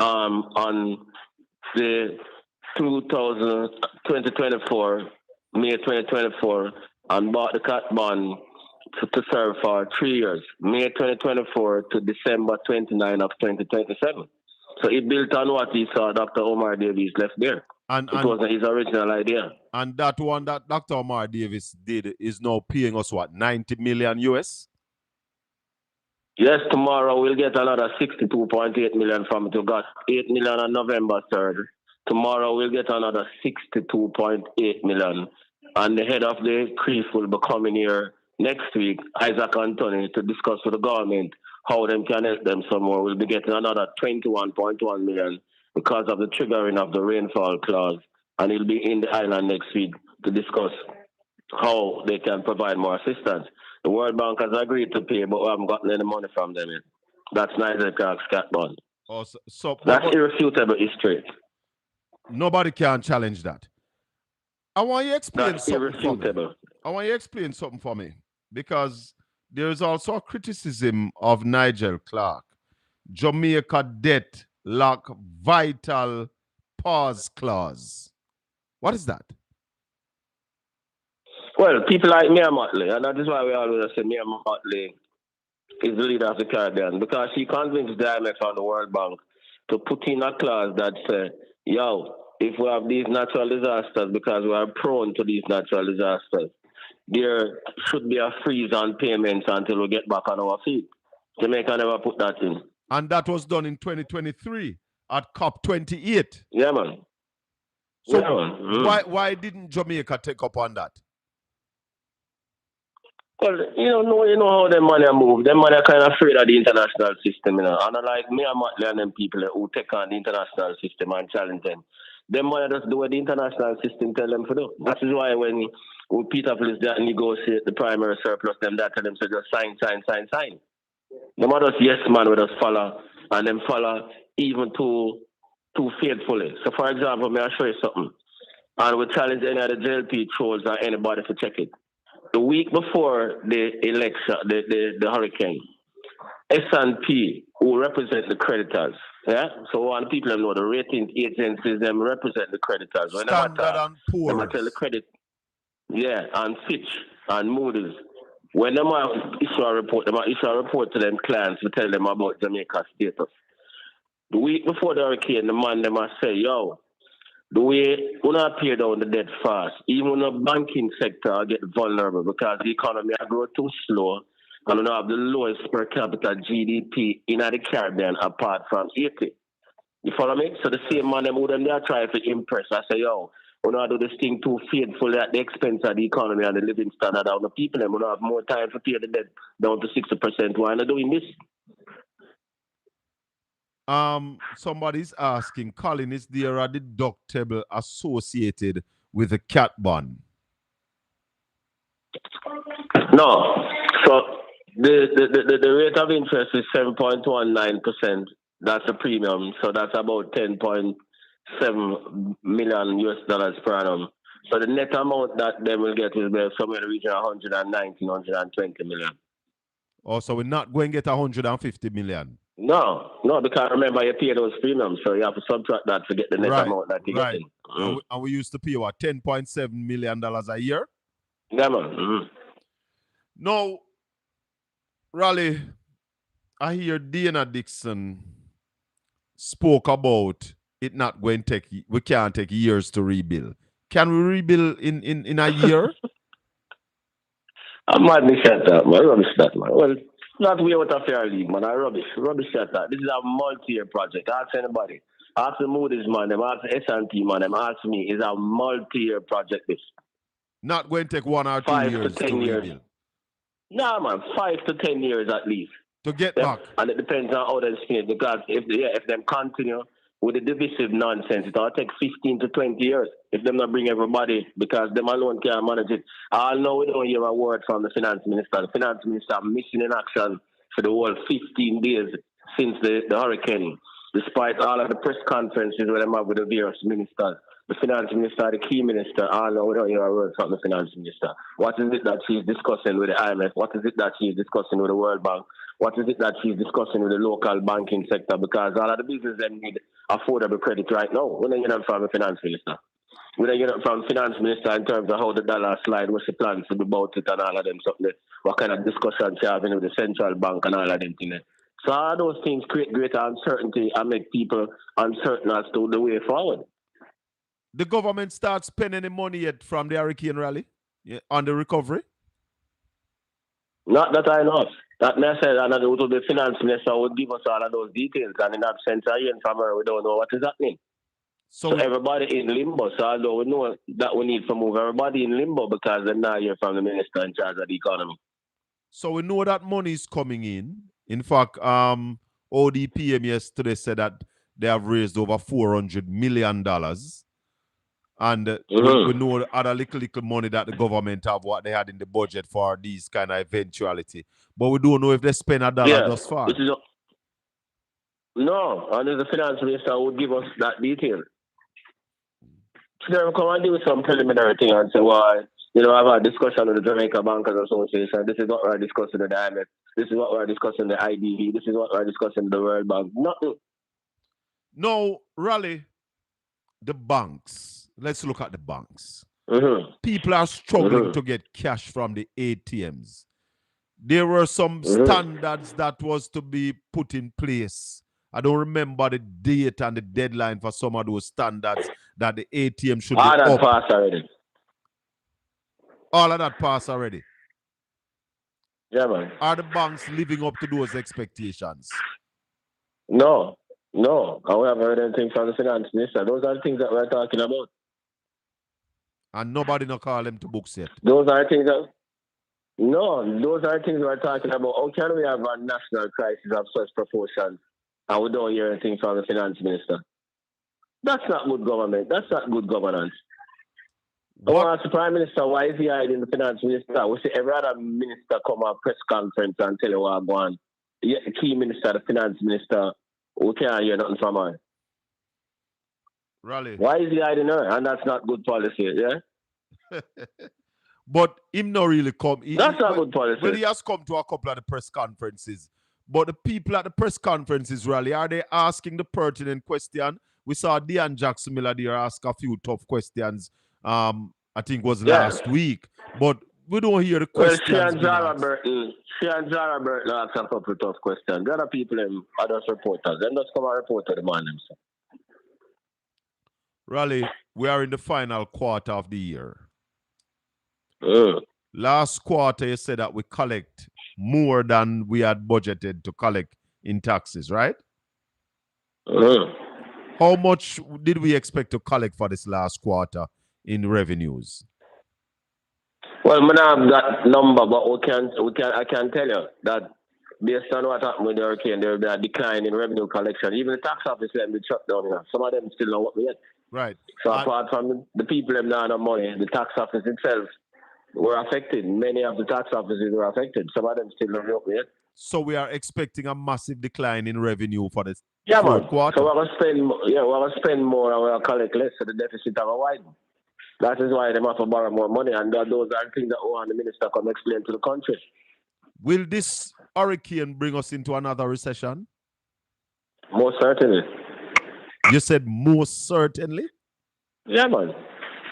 on the 2024, May 2024, and bought the cat bond to serve for 3 years, May 2024 to December 29 of 2027. So he built on what he saw Dr. Omar Davies left there. It wasn't his original idea. And that one that Dr. Omar Davies did is now paying us what, 90 million US? Yes, tomorrow we'll get another 62.8 million from it. We got 8 million on November 3rd. Tomorrow we'll get another 62.8 million. And the head of the CREEF will be coming here next week, Isaac Anthony, to discuss with the government how them can help them some more. We'll be getting another 21.1 million because of the triggering of the rainfall clause. And he'll be in the island next week to discuss how they can provide more assistance. The World Bank has agreed to pay, but we haven't gotten any money from them yet. That's Nigel Clark's cat bond. Oh, so That's irrefutable history. Nobody can challenge that. I want you to explain That's something irrefutable. for me. I want you to explain something for me, because there is also a criticism of Nigel Clark. Jamaica debt lack vital pause clause. What is that? Well, people like Mia Motley, and that is why we always say Mia Motley is the leader of the Caribbean, because she convinced the IMF and the World Bank to put in a clause that says, yo, if we have these natural disasters, because we are prone to these natural disasters, there should be a freeze on payments until we get back on our feet. Jamaica never put that in. And that was done in 2023 at COP28. Yeah, man. So yeah, man. Why didn't Jamaica take up on that? Well, you know how them money move. Them money are kind of afraid of the international system, And like me and Motley and them people who take on the international system and challenge them money just do what the international system tell them to do. That is why when Peter Phillips that negotiate the primary surplus, them that tell them to just sign. Them are just yes man with us follow, and them follow even too faithfully. So for example, may I show you something? And we challenge any of the JLP trolls or anybody to check it. The week before the election, the hurricane, S&P, who represent the creditors, yeah? So one people know the rating agencies, them represent the creditors. When Standard and Poor's. Them tell the credit, yeah, and Fitch and Moody's. When them issue a report to them clients to tell them about Jamaica's status. The week before the hurricane, the man them must say, yo, the way we not pay down the debt fast, even the banking sector get vulnerable because the economy grow too slow and we have the lowest per capita GDP in the Caribbean apart from Haiti. You follow me? So the same man them who them there try to impress. I say, yo, we not do this thing too faithfully at the expense of the economy and the living standard of the people. And we don't have more time to pay the debt down to 60%. Why not doing this? Somebody's asking, Colin, is there a deductible associated with a cat bond? No. So the rate of interest is 7.19%. That's a premium. So that's about 10.7 million US dollars per annum. So the net amount that they will get is somewhere in the region of 119, 120 million. Oh, so we're not going to get 150 million? No, because remember you pay those premiums, so you have to subtract that to get the net amount that you're getting. And we used to pay what, $10.7 million a year? Yeah, man. No, Raleigh, I hear Dana Dixon spoke about it not going to take, we can't take years to rebuild. Can we rebuild in a year? I'm mad me shut that, man. Rubbish that, man. Well, not way out of fair league, man. Rubbish shut that. This is a multi-year project. Ask anybody. Ask the Moody's, man. Them ask the S&P, man. Them ask me. It's a multi-year project, this. Not going to take 1 or 2 years to rebuild. Nah, man. 5 to 10 years at least. To get back. And it depends on how they spin it. Because if them continue with the divisive nonsense, it'll take 15 to 20 years if them not bring everybody, because them alone can't manage it. I know we don't hear a word from the finance minister. The finance minister missing in action for the whole 15 days since the hurricane, despite all of the press conferences where them have with the various ministers. The finance minister, the key minister, I know we don't hear a word from the finance minister. What is it that she's discussing with the IMF? What is it that she's discussing with the World Bank? What is it that she's discussing with the local banking sector? Because all of the business them need affordable credit right now. We don't get them from the finance minister. We don't get them from the finance minister in terms of how the dollar slide, what's the plans to do about it and all of them something. What kind of discussions you're having with the central bank and all of them things. So all those things create greater uncertainty and make people uncertain as to the way forward. The government starts spending the money yet from the hurricane rally on the recovery? Not that I know of. That message and the finance minister would give us all of those details, and in absence of hearing from her, we don't know what is happening. So everybody in limbo. So although we know that we need to move everybody in limbo because they're not hear from the minister in charge of the economy. So we know that money is coming in. In fact, ODPM yesterday said that they have raised over $400 million. And we know the other little money that the government have, what they had in the budget for these kind of eventuality. But we don't know if they spend $1 thus far. No, and the finance minister would give us that detail. So they will come and do some preliminary thing and say, well, you know, I've had a discussion with the Jamaica Bankers Association. This is what we're discussing with the IMF. This is what we're discussing with the IDB. This is what we're discussing with the World Bank. Nothing. No, Raleigh, the banks. Let's look at the banks. People are struggling to get cash from the ATMs. There were some standards that was to be put in place. I don't remember the date and the deadline for some of those standards that the ATM should be up. All that passed already. All of that passed already. Yeah, man. Are the banks living up to those expectations? No. I haven't heard anything from the finance minister. Those are the things that we're talking about. And nobody no call them to books yet. Those are things that we're talking about. How can we have a national crisis of such proportions and we don't hear anything from the finance minister? That's not good government. That's not good governance. I want to ask the Prime Minister, why is he hiding the finance minister? We see every other minister come on press conference and tell you what I'm going. Yet the key minister, the finance minister, we can't hear nothing from her. Raleigh. Why is he hiding her? And that's not good policy, yeah? But him not really come. That's not good policy. Well, he has come to a couple of the press conferences. But the people at the press conferences, Raleigh, are they asking the pertinent question? We saw Dean Jackson Miller there ask a few tough questions. I think was last week. But we don't hear the questions. Well, she and Zara Burton asked a couple of tough questions. The other people are just reporters. They just come and report to the man themselves. Raleigh, we are in the final quarter of the year. Last quarter, you said that we collect more than we had budgeted to collect in taxes, right? How much did we expect to collect for this last quarter in revenues? Well, I don't have that number, but I can tell you that based on what happened with the hurricane, there will be a decline in revenue collection. Even the tax office will be shut down. You know. Some of them still don't work yet. Right. So apart from the people that don't have money, the tax office itself were affected. Many of the tax offices were affected. Some of them still don't work yet. So we are expecting a massive decline in revenue for this fourth quarter. So we're going to spend more and we're going to collect less, so the deficit have a widen. That is why they have to borrow more money, and those are things that we want the minister come explain to the country. Will this hurricane bring us into another recession? Most certainly. You said most certainly? Yeah, man.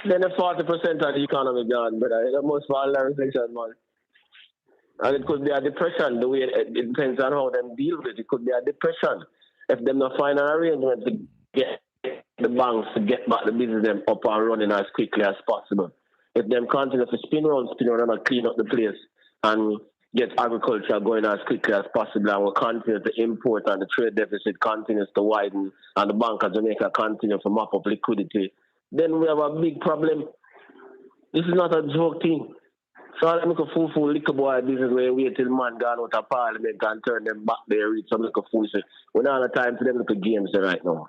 Then the 40% of the economy gone, but the most violent recession, man. And it could be a depression. The way it depends on how them deal with it. It could be a depression. If them not find an arrangement to get the banks to get back the business them up and running as quickly as possible. If them continue to spin around and clean up the place and get agriculture going as quickly as possible, and we'll continue to import and the trade deficit continues to widen and the Bank of Jamaica continue to mop up liquidity, then we have a big problem. This is not a joke thing. So I make a fool liquor boy business where we wait till man gone out of parliament and turn them back there, read some liquor fool shit. We don't have time for them little games there right now.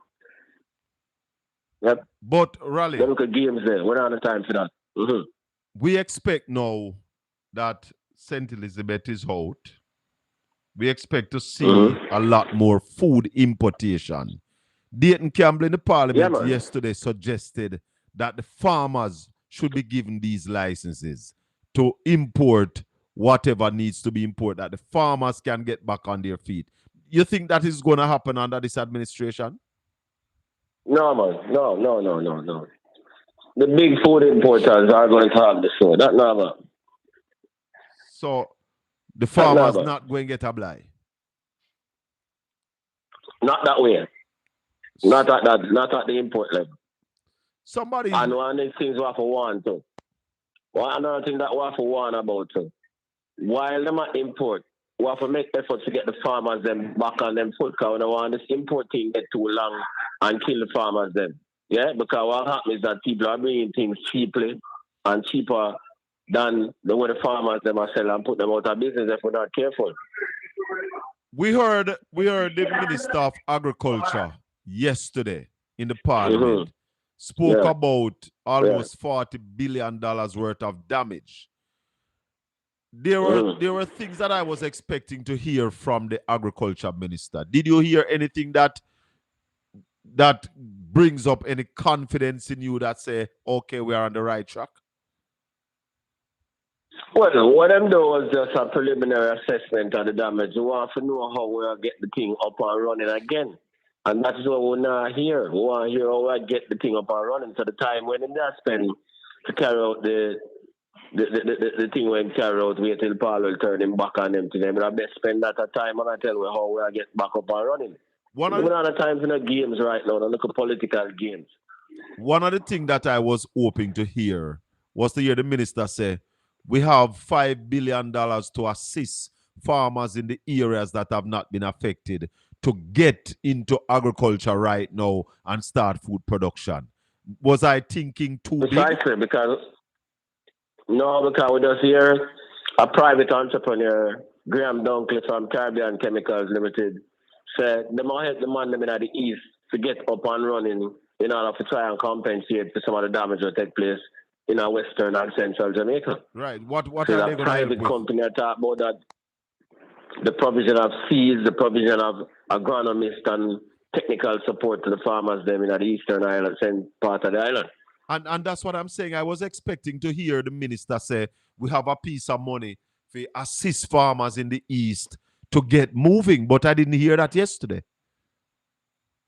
Yep. But Raleigh, them little games there. We don't have time for that. We expect now that St. Elizabeth is out. We expect to see a lot more food importation. Dayton Campbell in the parliament yesterday suggested that the farmers should be given these licenses to import whatever needs to be imported, that the farmers can get back on their feet. You think that is going to happen under this administration? No, man. No. The big food importers are going to have the show. That's not. So the farmers not going to get a blight? Not that way. Not at the import level. Somebody. And one of the things we have to warn too. Another thing that we have to warn about too. While them are import, we have to make efforts to get the farmers them back on them foot, because we don't want this import thing get too long and kill the farmers them. Yeah, because what happens is that people are bringing things cheaply and cheaper than the way the farmers them are selling and put them out of business if we're not careful. We heard the Minister of Agriculture yesterday in the Parliament spoke about almost $40 billion worth of damage. There were things that I was expecting to hear from the Agriculture Minister. Did you hear anything that brings up any confidence in you that say, okay, we are on the right track? Well, what I'm doing was just a preliminary assessment of the damage. We want to know how we'll get the thing up and running again. And that's what we're not here. We want to hear how we get the thing up and running. So the time when they spend to carry out the thing when carry out, wait till Paul will turn him back on them to them. I best spend that time and I tell you how we'll get back up and running. We're not at times in the games right now, look at political games. One of the things that I was hoping to hear was to hear the minister say, we have $5 billion to assist farmers in the areas that have not been affected to get into agriculture right now and start food production. Was I thinking too big? Precisely, because we just hear a private entrepreneur, Graham Dunkley from Caribbean Chemicals Limited, said they might help the man them in the east to get up and running in order to try and compensate for some of the damage that take place in our western and central Jamaica. Right. What so are they going to help with? Private company talk about that, the provision of seeds, the provision of agronomists and technical support to the farmers them in the eastern island, same part of the island. And that's what I'm saying. I was expecting to hear the minister say, we have a piece of money to assist farmers in the east to get moving, but I didn't hear that yesterday.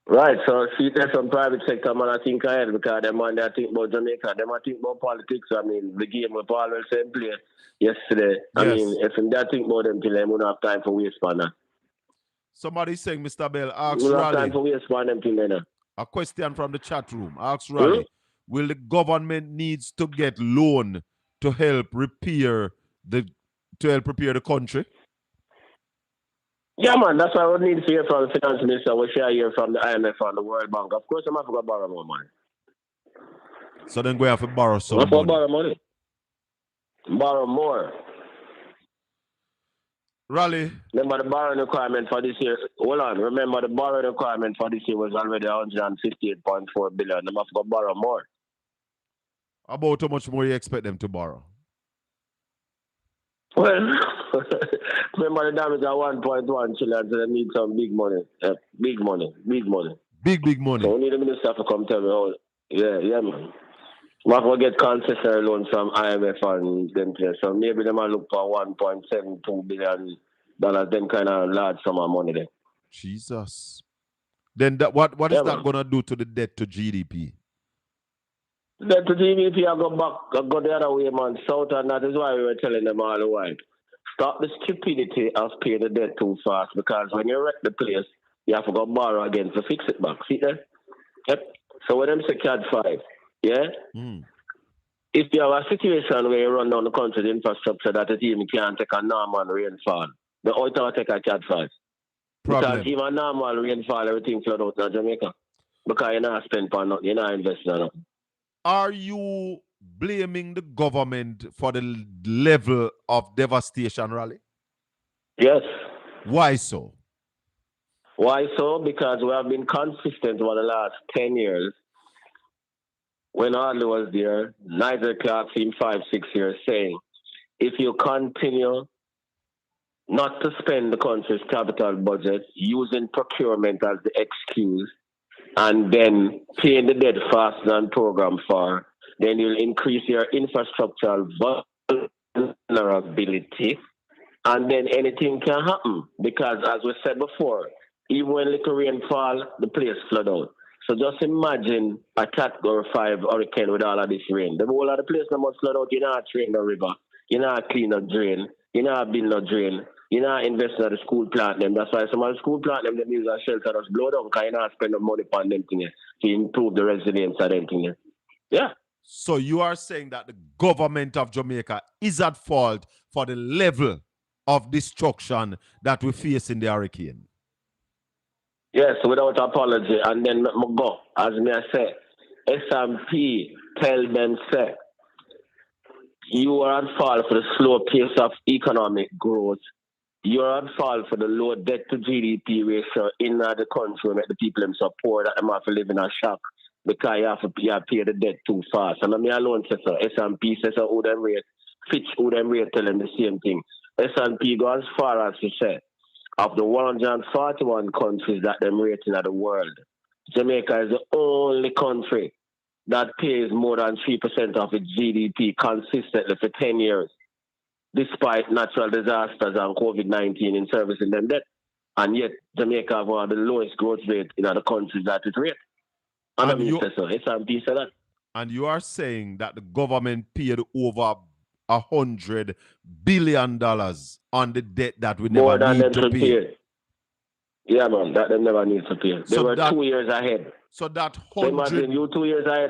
Right, so see, there's some private sector man I think ahead because them man they think about Jamaica, them I think about politics. I mean, the game with Paul will same play yesterday. I mean, if they think about them till them, we don't have time for waste for that. Somebody saying, Mr. Bell, ask we don't have Raleigh. time for waste for them till then. A question from the chat room. Ask Raleigh, will the government needs to get loan to help repair the country? Yeah, man, that's why we need to hear from the finance minister. We share hear from the IMF and the World Bank. Of course, I'm going to borrow more money. So then we have to borrow some money. Borrow money. Borrow more. Raleigh. Remember the borrowing requirement for this year. Hold on. Remember the borrowing requirement for this year was already 158.4 billion. They must go borrow more. About how much more you expect them to borrow? Well, remember the damage at 1.1 trillion, so they need some big money. Big money. Big money. So we need the minister to come tell me how. Yeah, man. We have to get concessionary loans from IMF and them place. So maybe they might look for $1.72 billion, them kind of large sum of money there. Jesus. Then what is that going to do to the debt to GDP? Debt to GDP, I go the other way, man. South, and that is why we were telling them all the while. Stop the stupidity of paying the debt too fast, because when you wreck the place, you have to go borrow again to fix it back. See that? Yep. So when them say CAD 5, yeah? If you have a situation where you run down the country's infrastructure that the team can't take a normal rainfall, the outer take a CAD 5. Because even normal rainfall, everything flood out in Jamaica. Because you're not spending on nothing, you're not investing on nothing. Are you blaming the government for the level of devastation, Raleigh? Yes. Why so? Why so? Because we have been consistent over the last 10 years. When Audley was there, Nigel Clark in 5-6 years saying, if you continue not to spend the country's capital budget using procurement as the excuse, and then paying the debt faster than programmed for, then you'll increase your infrastructural vulnerability, and then anything can happen. Because as we said before, even when little rainfall, the place flood out. So just imagine a Category 5 hurricane with all of this rain. The whole of the place must flood out. You're not train the river. You're not clean the drain. You're not build no drain. You're not investing in the school plant them. That's why some of the school plant them use a shelter that's blow down because you're not spending money on them things to improve the resilience of them things. Yeah. So you are saying that the government of Jamaica is at fault for the level of destruction that we face in the hurricane? Yes, without apology. And then me go, as me I say, S&P tell them, say, you are at fault for the slow pace of economic growth. You are at fault for the low debt to GDP ratio in the country, make the people them support that them have to live in a shock because you have to pay the debt too fast. And me alone say so. S&P says so, who them rate, Fitch who them rate tell them the same thing. S&P go as far as to say, of the 141 countries that them rating in the world, Jamaica is the only country that pays more than 3% of its GDP consistently for 10 years, despite natural disasters and COVID-19 in servicing them debt. And yet, Jamaica have one of the lowest growth rate in other countries that it rate. And I mean, so S&P said that. And you are saying that the government paid over $100 billion on the debt that we More never than need them to should pay. pay. Yeah, man, that they never need to pay. They were 2 years ahead. So that 100... So imagine you 2 years ahead.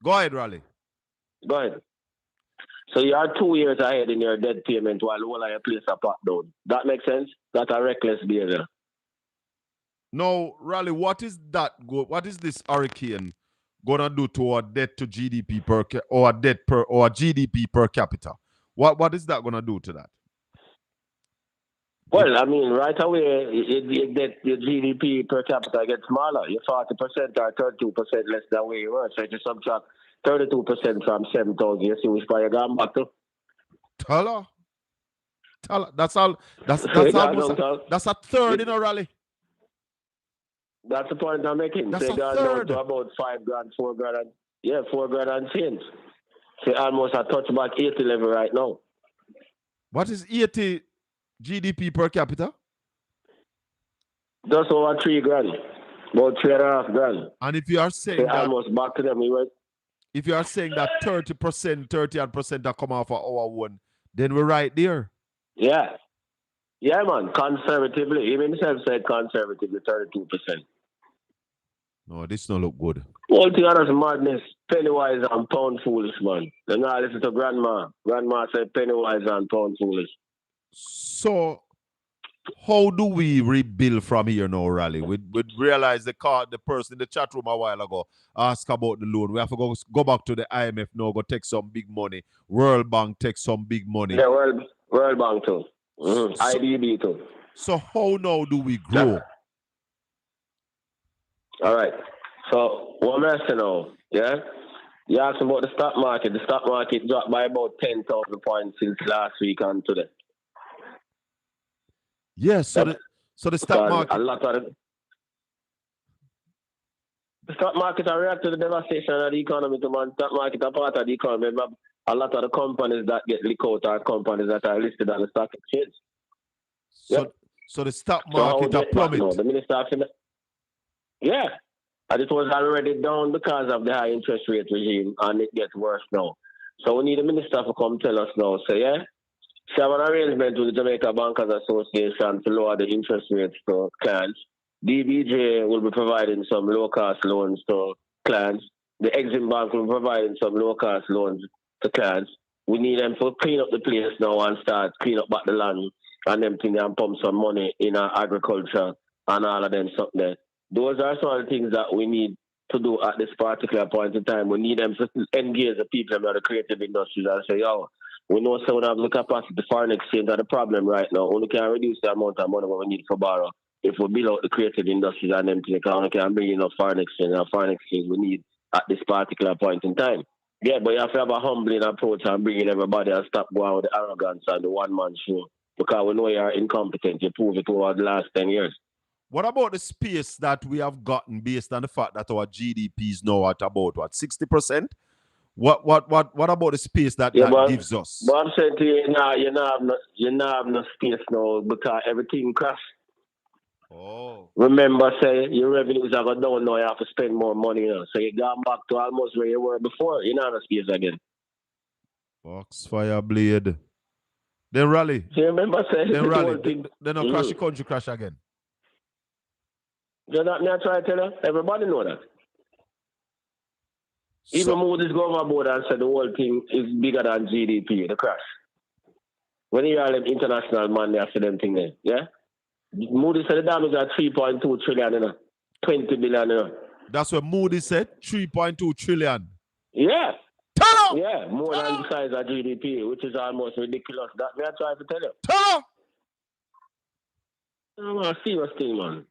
Go ahead, Raleigh. Go ahead. So you are 2 years ahead in your debt payment while all of your place are packed down. That makes sense? That's a reckless behavior. No, Raleigh, what is that? What is this hurricane gonna do to our debt to GDP or GDP per capita? What is that gonna do to that? Well, I mean, right away, your GDP per capita gets smaller. You're 40% or 32% less than where you were. So if you subtract 32% from 7,000, you see which part you're going back to. Tell her. That's all. That's almost. That's a third in a Rally. That's the point I'm making. That's so a third. Down to about 5 grand, 4 grand. Yeah, 4 grand and change. So almost a touchback 80 level right now. What is 80 GDP per capita? Just over 3 grand. About 3.5 grand. And if you are saying so that almost back to them, if you are saying that 30% are come off of our one, then we're right there. Yeah. Yeah, man. Conservatively. Even himself said conservatively 32%. No, this don't look good. All together is madness. Pennywise and pound foolish, man. Then now listen to grandma. Grandma said Pennywise and pound foolish. So how do we rebuild from here now, Raleigh? We realize the person in the chat room a while ago asked about the loan. We have to go back to the IMF now, go take some big money. World Bank take some big money. Yeah, World Bank too. Mm-hmm. IDB too. So how now do we grow? All right. So what I'm asking now, yeah? You asked about the stock market. The stock market dropped by about 10,000 points since last week and today. Yes, so the stock market. A lot of the stock market are react to the devastation of the economy. The stock market are part of the economy. A lot of the companies that get leaked out are companies that are listed on the stock exchange. So the stock market are plummet. The Minister of Finance. Yeah. And it was already down because of the high interest rate regime, and it gets worse now. So we need the Minister to come tell us now. So yeah, she have an arrangement with the Jamaica Bankers Association to lower the interest rates to clients. DBJ will be providing some low-cost loans to clients. The Exim Bank will be providing some low-cost loans to clients. We need them to clean up the place now and start clean up back the land and them thing and pump some money in our agriculture and all of them something there. Those are some of the things that we need to do at this particular point in time. We need them to engage the people in the creative industries and say, yo, we know some have the capacity to foreign exchange are the problem right now. Only can reduce the amount of money we need for borrow if we build out the creative industries and them things. Only can bring in foreign exchange and foreign exchange we need at this particular point in time. Yeah, but you have to have a humbling approach and bring in everybody and stop going with the arrogance and the one-man show. Because we know you are incompetent. You prove it over the last 10 years. What about the space that we have gotten based on the fact that our GDP is now at about, 60%? What about the space that gives us? But I'm saying to you, you not have no space now because everything crashed. Oh. Remember, say, your revenues are going down now, you have to spend more money now. So you're going back to almost where you were before. You're not in space again. Foxfire Blade. Then Raleigh. So you remember, say, then Raleigh. Then crash the country crash again. You're not me try to tell you. Everybody know that. Even Moody's go overboard and said the whole thing is bigger than GDP, the crash. When you are an international man, they have to them thing there. Yeah? Moody said the damage are 3.2 trillion, you know. 20 billion, you know. That's what Moody said, 3.2 trillion. Yeah. Tell Yeah, more than the size of GDP, which is almost ridiculous. That me I try to tell you. Tell I'm a serious thing, man.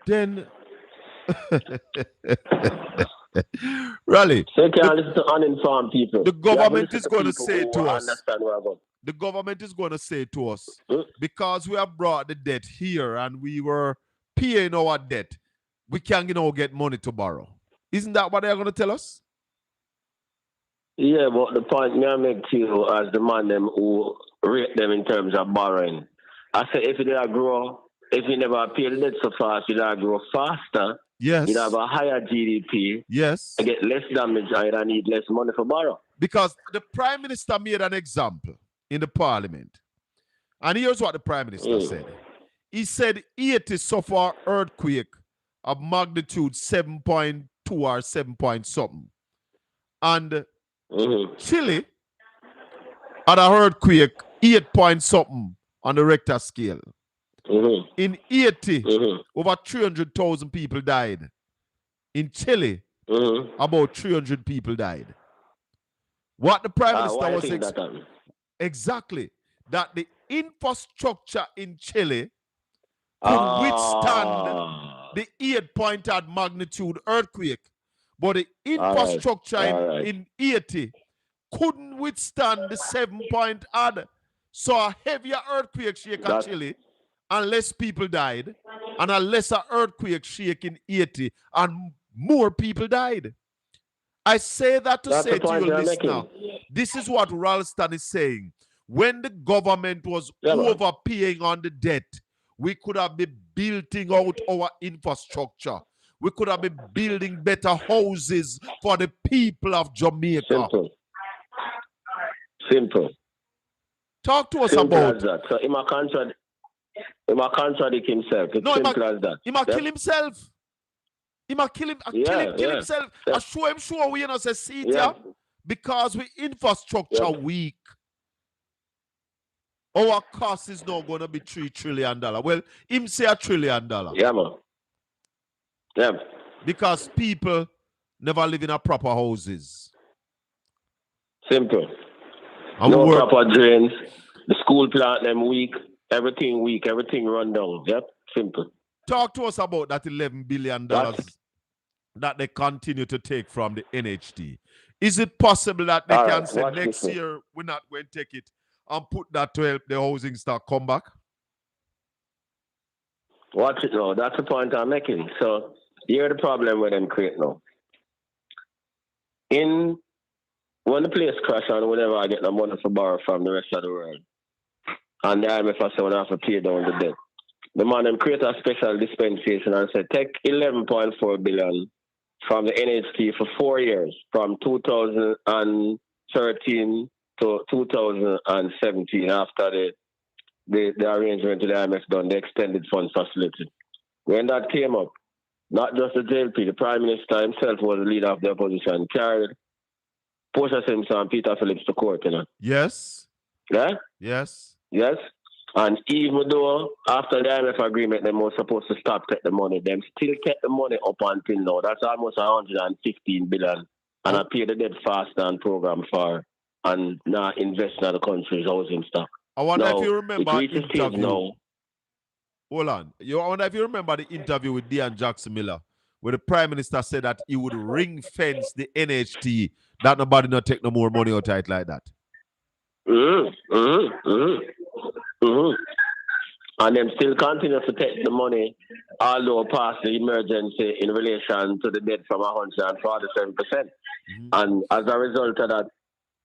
Then Raleigh. So you can't listen to uninformed people. The government is going to people say who to us. understand where I'm going. The government is going to say to us, because we have brought the debt here and we were paying our debt, we can't get money to borrow. Isn't that what they're going to tell us? Yeah, but the point me I make to you as the man them who rate them in terms of borrowing. I say if they grow, if you never pay the debt so fast, you grow faster. Yes. You have a higher GDP. Yes. You get less damage and you need less money for borrow. Because the Prime Minister made an example in the Parliament. And here's what the Prime Minister said. He said Haiti suffered earthquake of magnitude 7.2 or 7 point something. And Chile had an earthquake 8 point something on the Richter scale. In Haiti, over 300,000 people died. In Chile, about 300 people died. What the Prime Minister was saying exactly that the infrastructure in Chile could withstand the 8 point magnitude earthquake, but the infrastructure in Haiti couldn't withstand the 7 point odd. So a heavier earthquake shake in Chile, and less people died, and a lesser earthquake shake in Haiti, and more people died. I say that to say to your listener, this is what Ralston is saying. When the government was overpaying on the debt, we could have been building out our infrastructure. We could have been building better houses for the people of Jamaica. Simple. Talk to us about that. So he might contradict himself. It's simple as that. He might kill himself. He might kill himself. I show him we say see it because we infrastructure weak. Our cost is not going to be $3 trillion. Well, him say $1 trillion. Yeah, man. Yeah. Because people never live in a proper houses. Simple. No proper drains. The school plant them weak. Everything weak. Everything run down. Yep. Simple. Talk to us about that $11 billion that they continue to take from the NHT. Is it possible that they can say next year we're not going to take it and put that to help the housing stock come back? Watch it now. That's the point I'm making. So here's the problem with them create now. When the place crash and whenever I get the money for borrow from the rest of the world, and the IMF I say when I have to pay down the debt, the man them create a special dispensation and say take 11.4 billion from the NHT for 4 years, from 2013 to 2017 after the arrangement to the IMF done, the extended funds facility. When that came up, not just the JLP, the Prime Minister himself was the leader of the opposition, carried Portia Simpson and Peter Phillips to court, you know. Yes. Yeah? Yes. Yes. And even though after the IMF agreement, they were supposed to stop taking the money, them still kept the money up until now. That's almost 115 billion. And I pay the debt faster and program for and now invest in the country's housing stock. I wonder if you remember the interview. Hold on. I wonder if you remember the interview with Dean Jackson Miller, where the Prime Minister said that he would ring fence the NHT, that nobody not take no more money out of it like that. And them still continue to take the money, although past the emergency in relation to the debt from 147%. And as a result of that,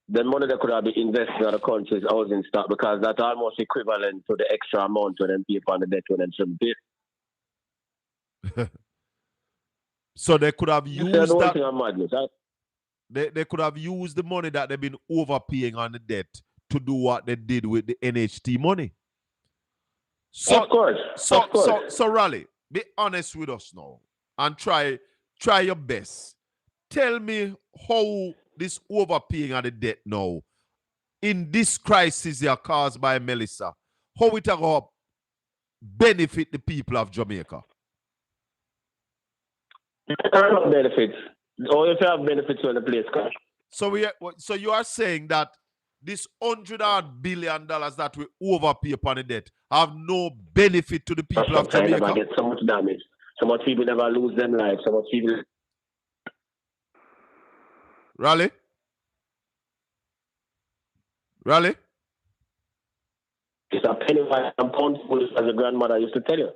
the money that could have been invested in the country's housing stock, because that's almost equivalent to the extra amount when them pay on the debt when them shouldn't pay. So they could have used that. They could have used the money that they've been overpaying on the debt to do what they did with the NHT money. So, of course. So Raleigh, be honest with us now and try your best. Tell me how this overpaying on the debt now in this crisis here caused by Melissa, how it will benefit the people of Jamaica? There are no benefits. Or if you have benefits when the place comes. So you are saying that this $100 billion that we overpay upon the debt have no benefit to the people of Jamaica? Never get so much damage. So much people never lose their lives. So much people. Raleigh? It's a penny and pound foolish, as your grandmother used to tell you.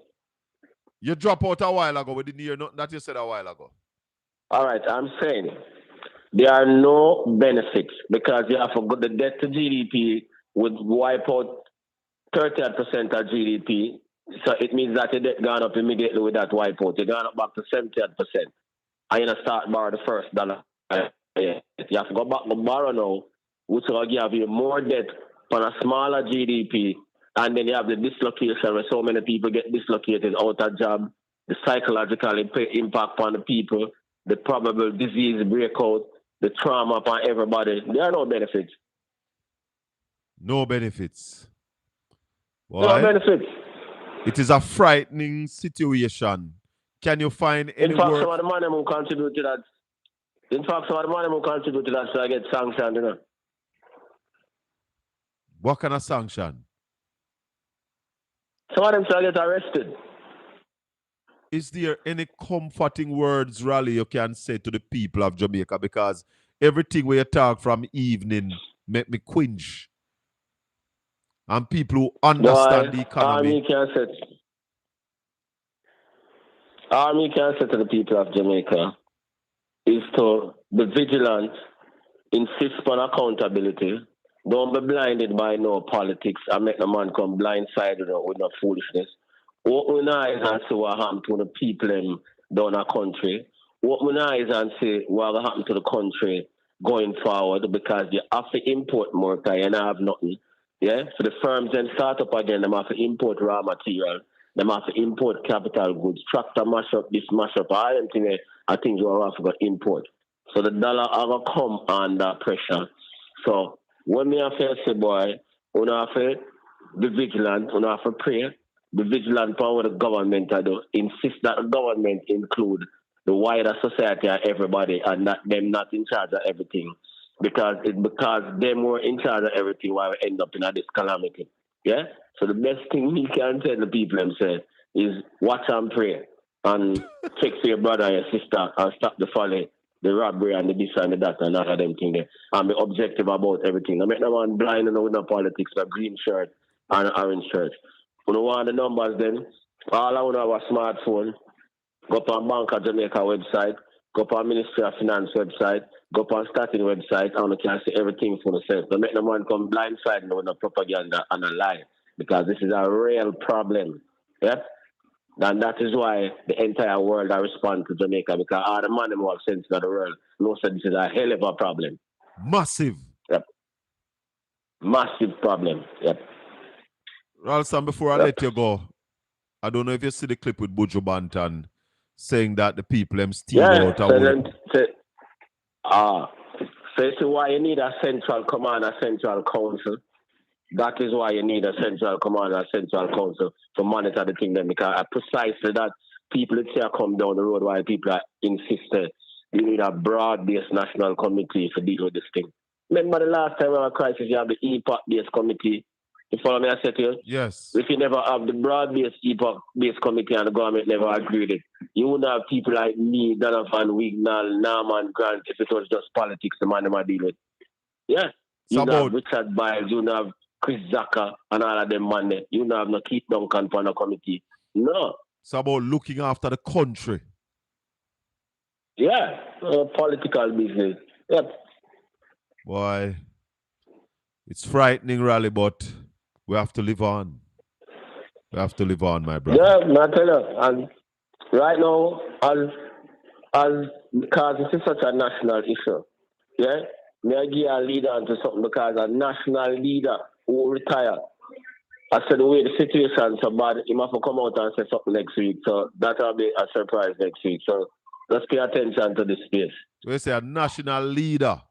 You dropped out a while ago. We didn't hear nothing that you said a while ago. All right, I'm saying there are no benefits because you have to go, the debt to GDP would wipe out 30% of GDP. So it means that the debt gone up immediately with that wipe out. It gone up back to 70%. And you start borrow the first dollar. You have to go back and borrow now, which will give you more debt on a smaller GDP. And then you have the dislocation where so many people get dislocated out of job, the psychological impact on the people, the probable disease breakout, the trauma upon everybody. There are no benefits. No benefits. Why? No benefits. It is a frightening situation. Can you find any In fact, work? some of the money will contribute to that. In fact, some of the money will contribute to that so I get sanctioned, you know. What kind of sanction? Some of them shall get arrested. Is there any comforting words, Raleigh, you can say to the people of Jamaica? Because everything we talk from evening make me quench. And people who understand the economy. Army can say to the people of Jamaica is to be vigilant, insist on accountability, don't be blinded by no politics and make the man come blindsided with no foolishness. Open eyes and see what happened to the people down the country. Open eyes and see what will happen to the country going forward because you have to import more because you don't have nothing. Yeah? So the firms then start up again, they have to import raw material. They have to import capital goods, tractor mash up, this mash up, all them things I think you have to import. So the dollar will come under pressure. So when me have to say, boy, you have to be vigilant, you have to pray, be vigilant for what the government do. Insist that the government include the wider society and everybody and not them not in charge of everything. Because them were in charge of everything why we end up in this calamity. Yeah? So the best thing we can tell the people themselves is watch and pray and check for your brother and your sister and stop the folly, the robbery and the this and the that and all of them things there. And be objective about everything. I make no one blind and with no politics, a green shirt and an orange shirt. You know want the numbers then, all I want to have a smartphone, go up on Bank of Jamaica website, go up on Ministry of Finance website, go up on Starting website, and you can see everything for yourself. Don't make no man come blindside with no propaganda and a lie. Because this is a real problem. Yep. And that is why the entire world are responding to Jamaica because all the money who have sense in the world know that this is a hell of a problem. Massive. Yep. Massive problem. Yep. Ralston, before I let you go, I don't know if you see the clip with Buju Banton saying that the people them steal out so this is why you need a central command, a central council. That is why you need a central command, a central council to monitor the thing then because precisely that people that say come down the road while people are insistent. You need a broad-based national committee to deal with this thing. Remember the last time we had a crisis, you have the EPOC-based committee. You follow me, I said to you? Yes. If you never have the broad-based EPOC-based committee and the government never agreed it, you wouldn't have people like me, Donovan Wignall, Norman Grant, if it was just politics, the man they deal with. Yeah. You would have Richard Biles, you would have Chris Zaka and all of them man. You would have no Keith Duncan for the committee. No. It's about looking after the country. Yeah. Political business. Yep. Boy, it's frightening, Raleigh, but we have to live on. We have to live on, my brother. Yeah, I tell you. And right now, because this is such a national issue, yeah, may I give a leader into something because a national leader who retire. I said the way the situation is so bad, he must come out and say something next week. So that will be a surprise next week. So let's pay attention to this space. We say a national leader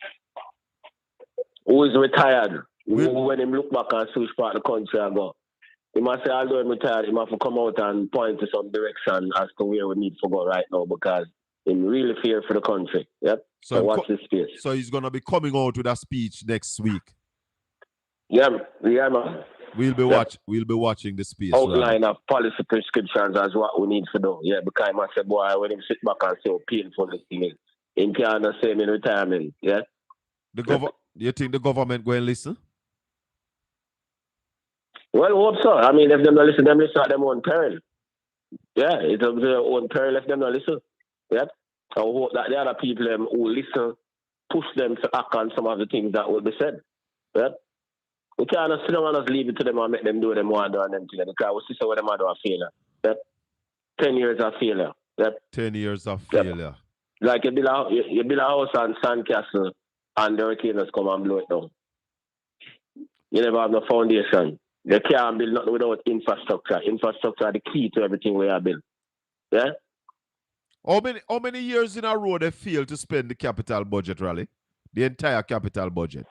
who is retired. When him look back and see which part of the country I go, he must say, although I'm retired, he must come out and point to some direction as to where we need to go right now because him really fear for the country. Yep. So watch this space. So he's gonna be coming out with a speech next week. Yeah, man. We'll be watching the space. Outline of policy prescriptions as what we need to do. Yeah, because I must say, boy, when him sit back and say how painful this thing is, he can't say him in retirement. Yeah. You think the government going to listen? Well, hope so. I mean, if them not listen, them listen at them own peril. Yeah, it's their own peril if them not listen. Yeah. I hope that the other people who listen push them to act on some of the things that will be said. Yeah. We can't sit down and just leave it to them and make them do what they want to do and them things. Because we see what them do a failure. Yeah. 10 years of failure. Yeah. 10 years of failure. Yeah. Like you build a house on Sandcastle and the hurricanes come and blow it down. You never have no foundation. They can't build nothing without infrastructure. Infrastructure is the key to everything we have built. Yeah? How many years in a row they fail to spend the capital budget, Raleigh? The entire capital budget?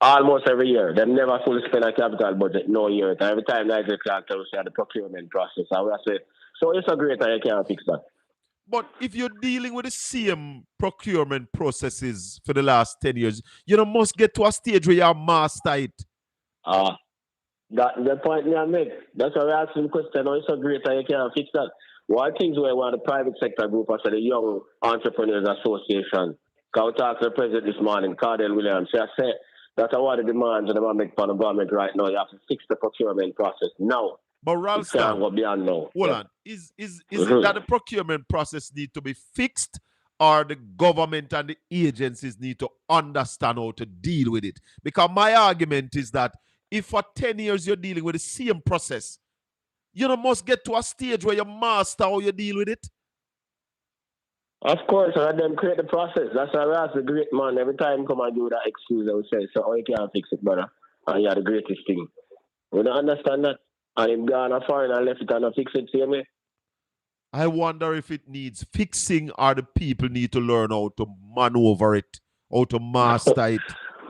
Almost every year. They never fully spend a capital budget, no year. Every time Nigel Clark tells you the procurement process, I will say, so it's a great and you can't fix that. But if you're dealing with the same procurement processes for the last 10 years, you must get to a stage where you master it. That's the point I make. That's why we're asking the question. Oh, it's so great and you can't fix that. One thing where one of the private sector group, I said the Young Entrepreneurs Association, I talked to the president this morning, Cardell Williams. I said that's one of the demands that I make for the government right now. You have to fix the procurement process now. But Ralston, go beyond now. Hold on. Is it that the procurement process need to be fixed, or the government and the agencies need to understand how to deal with it? Because my argument is that if for 10 years you're dealing with the same process, you must get to a stage where you master how you deal with it. Of course, I them create the process. That's why I ask the great man every time come and do that excuse. I would say, so you can't fix it, brother. And you're the greatest thing. We don't understand that. And him gone foreign and left it and not fix it, see me? I wonder if it needs fixing or the people need to learn how to maneuver it, how to master it.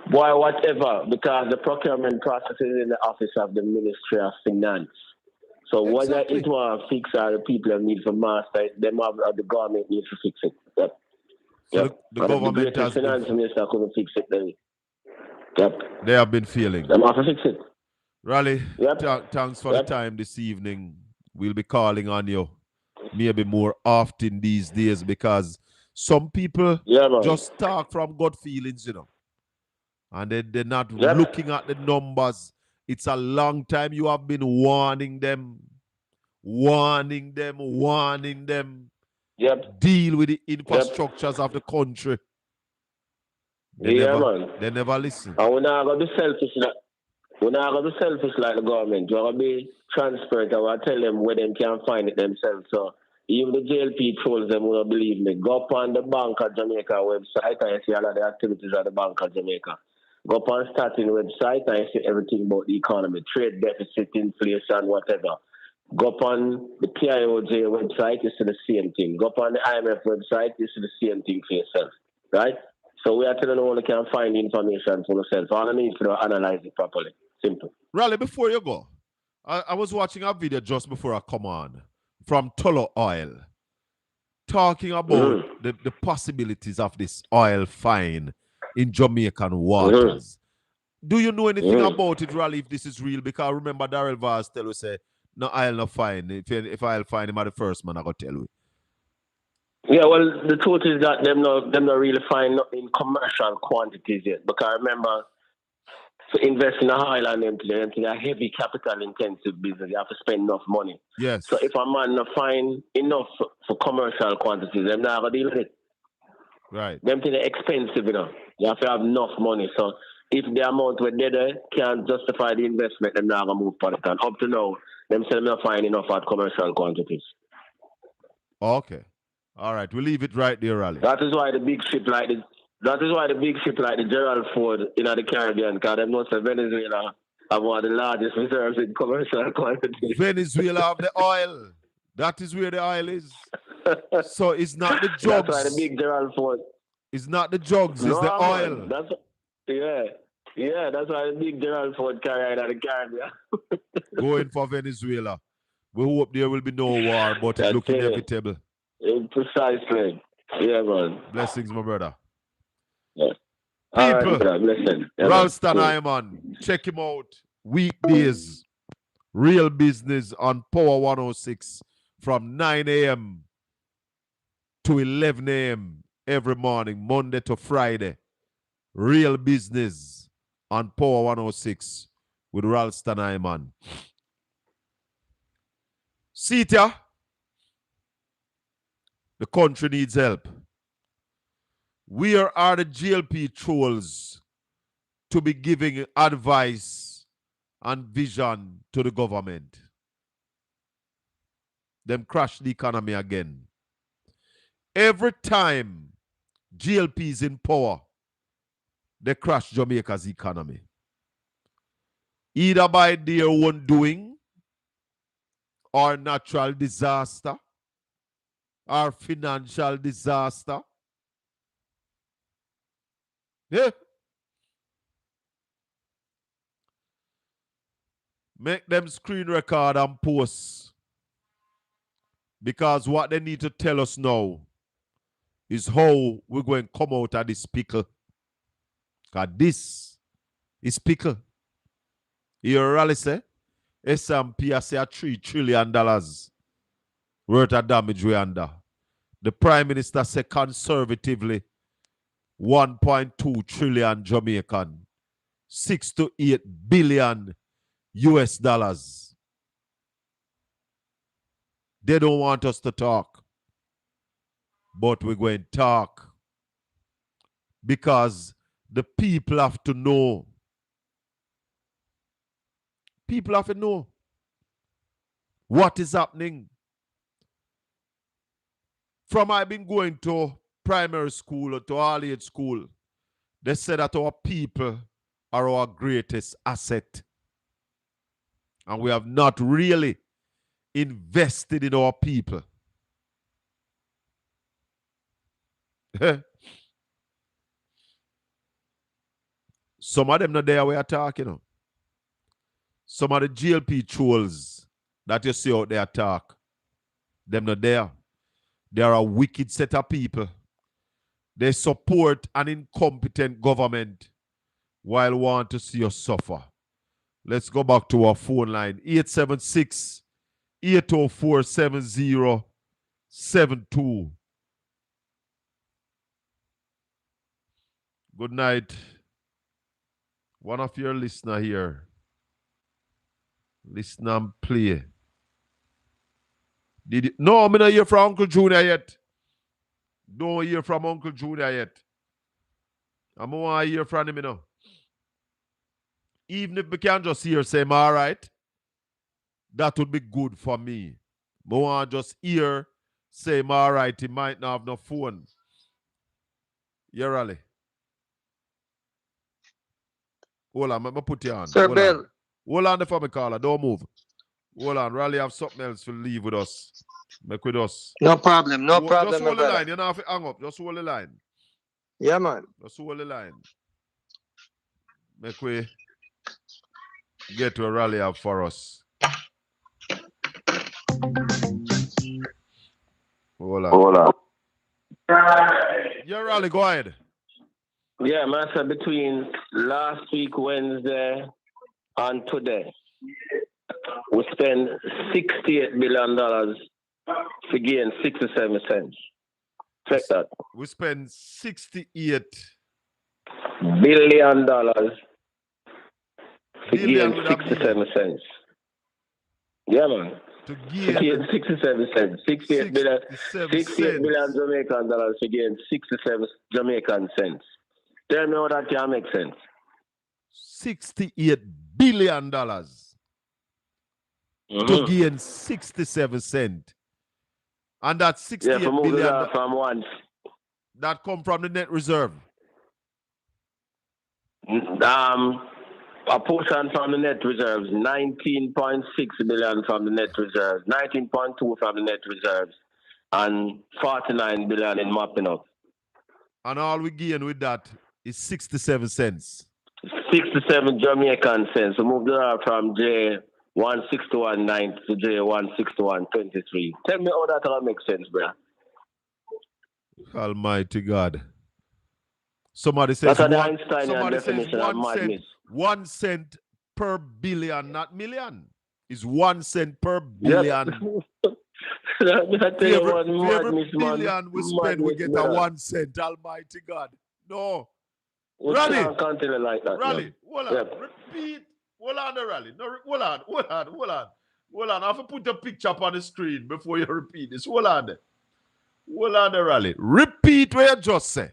Boy, whatever, because the procurement process is in the office of the Ministry of Finance. So whether it will fix or the people need to master it, them or the government needs to fix it. Yep. So the government has finance minister couldn't fix it then. Yep. They have been failing. Them have to fix it. Raleigh, thanks for the time this evening. We'll be calling on you maybe more often these days because some people just talk from gut feelings, and they're not looking at the numbers. It's a long time you have been warning them. Yep. Deal with the infrastructures of the country. They never listen. And we're not going to be selfish. We're not going to be selfish like the government. We're going to be transparent. I will tell them where they can find it themselves. So even the JLP trolls them will believe me. Go up on the Bank of Jamaica website and you see all of the activities of the Bank of Jamaica. Go up on starting website and you see everything about the economy, trade deficit, inflation, whatever. Go up on the PIOJ website, you see the same thing. Go up on the IMF website, you see the same thing for yourself. Right? So we are telling them all they can find the information for themselves. All I need to analyze it properly. Simple. Raleigh, before you go, I was watching a video just before I come on from Tullow Oil talking about the possibilities of this oil find in Jamaican waters. Do you know anything about it, Raleigh, if this is real? Because I remember Darrell Vaz tell us, say, no, I'll not find. If I'll find him at the first man, I go tell you. Yeah, well, the truth is that them not really find in commercial quantities yet. Because I remember to invest in a highland into a heavy capital intensive business, you have to spend enough money. Yes. So if a man not find enough for commercial quantities, them not gonna deal with it. Right. Them things are expensive, You have to have enough money. So if the amount where they there can't justify the investment, them not gonna move for it. And up to now, them say them not find enough at commercial quantities. Okay. All right, we'll leave it right there, Raleigh. That is why the big ship like the Gerald Ford in the Caribbean, because they know that Venezuela have one of the largest reserves in commercial quantities. Venezuela have the oil. That is where the oil is. So it's not the jugs. That's why the big Gerald Ford. It's not the jugs, it's the oil. Yeah. Yeah, that's why the big Gerald Ford carried out of the Caribbean. Going for Venezuela. We hope there will be no war, but it looks inevitable. Precisely. Yeah, man. Blessings, my brother. Yeah. People, All right, listen. Yeah, Ralston Iman, check him out. Weekdays, real business on Power 106 from 9 a.m. to 11 a.m. every morning, Monday to Friday. Real business on Power 106 with Ralston Iman. Sita, the country needs help. Where are the GLP trolls to be giving advice and vision to the government? Them crash the economy again. Every time GLP is in power, they crash Jamaica's economy. Either by their own doing, or natural disaster, or financial disaster. Yeah. Make them screen record and post. Because what they need to tell us now is how we're going to come out of this pickle. Because this is pickle. You really say? S&P has $3 trillion worth of damage we under. The Prime Minister said conservatively 1.2 trillion Jamaican, 6 to 8 billion US dollars. They don't want us to talk. But we're going to talk. Because the people have to know. People have to know what is happening. From I've been going to primary school or to all-age school, they said that our people are our greatest asset. And we have not really invested in our people. Some of them not there we are talking. You know. Some of the GLP trolls that you see out there talk, them not there. They are a wicked set of people. They support an incompetent government while want to see us suffer. Let's go back to our phone line. 876-804-7072. Good night. One of your listener here. Listen and play. No, I'm not hear from Uncle Junior yet. Don't hear from Uncle Junior yet. I'm going to hear from him, you know. Even if we can just hear say, all right, that would be good for me. I want to just hear say, all right, he might not have no phone. Yeah, Raleigh. Hold on, I'm put you on. Sir Hold Bill. On. Hold on for me, caller. Don't move. Hold on. Raleigh have something else to leave with us. Make with us. No problem. No problem, just hold my the brother. line. You don't have to hang up. Just hold the line. Yeah, man. Just hold the line. Make we get to a Raleigh have for us. Hold on. Hold on. Yeah, Raleigh, go ahead. Yeah, master, between last week, Wednesday, and today, we spent $68 billion to gain 67 cents. Check that. We spent $68 billion to gain 67 cents. Yeah, man. To gain 67 cents. 68 billion Jamaican dollars to gain 67 Jamaican cents. Tell me how that can make sense. $68 billion to gain 67 cents. And that 68 billion from once. That come from the net reserve. A portion from the net reserves, 19.6 billion from the net reserves, 19.2 from the net reserves, and 49 billion in mopping up. And all we gain with that is 67 cents. 67 Jamaican cents. So move the dollar from J161.9 to J161.23. Tell me how that all makes sense, bro. Almighty God. Somebody says That's the one. Einsteinian Somebody says definition of 1 cent. madness. 1 cent per billion, not million. Is 1 cent per billion. Yep. For every madness, billion we spend, we get a 1 cent. Almighty God. No. We Rally. can't continue like that. Rally. Man. Hold on. Yep. Repeat. Hold on, the Rally. No, hold on. I have to put the picture up on the screen before you repeat this. Hold on, the Rally. Repeat what you just said.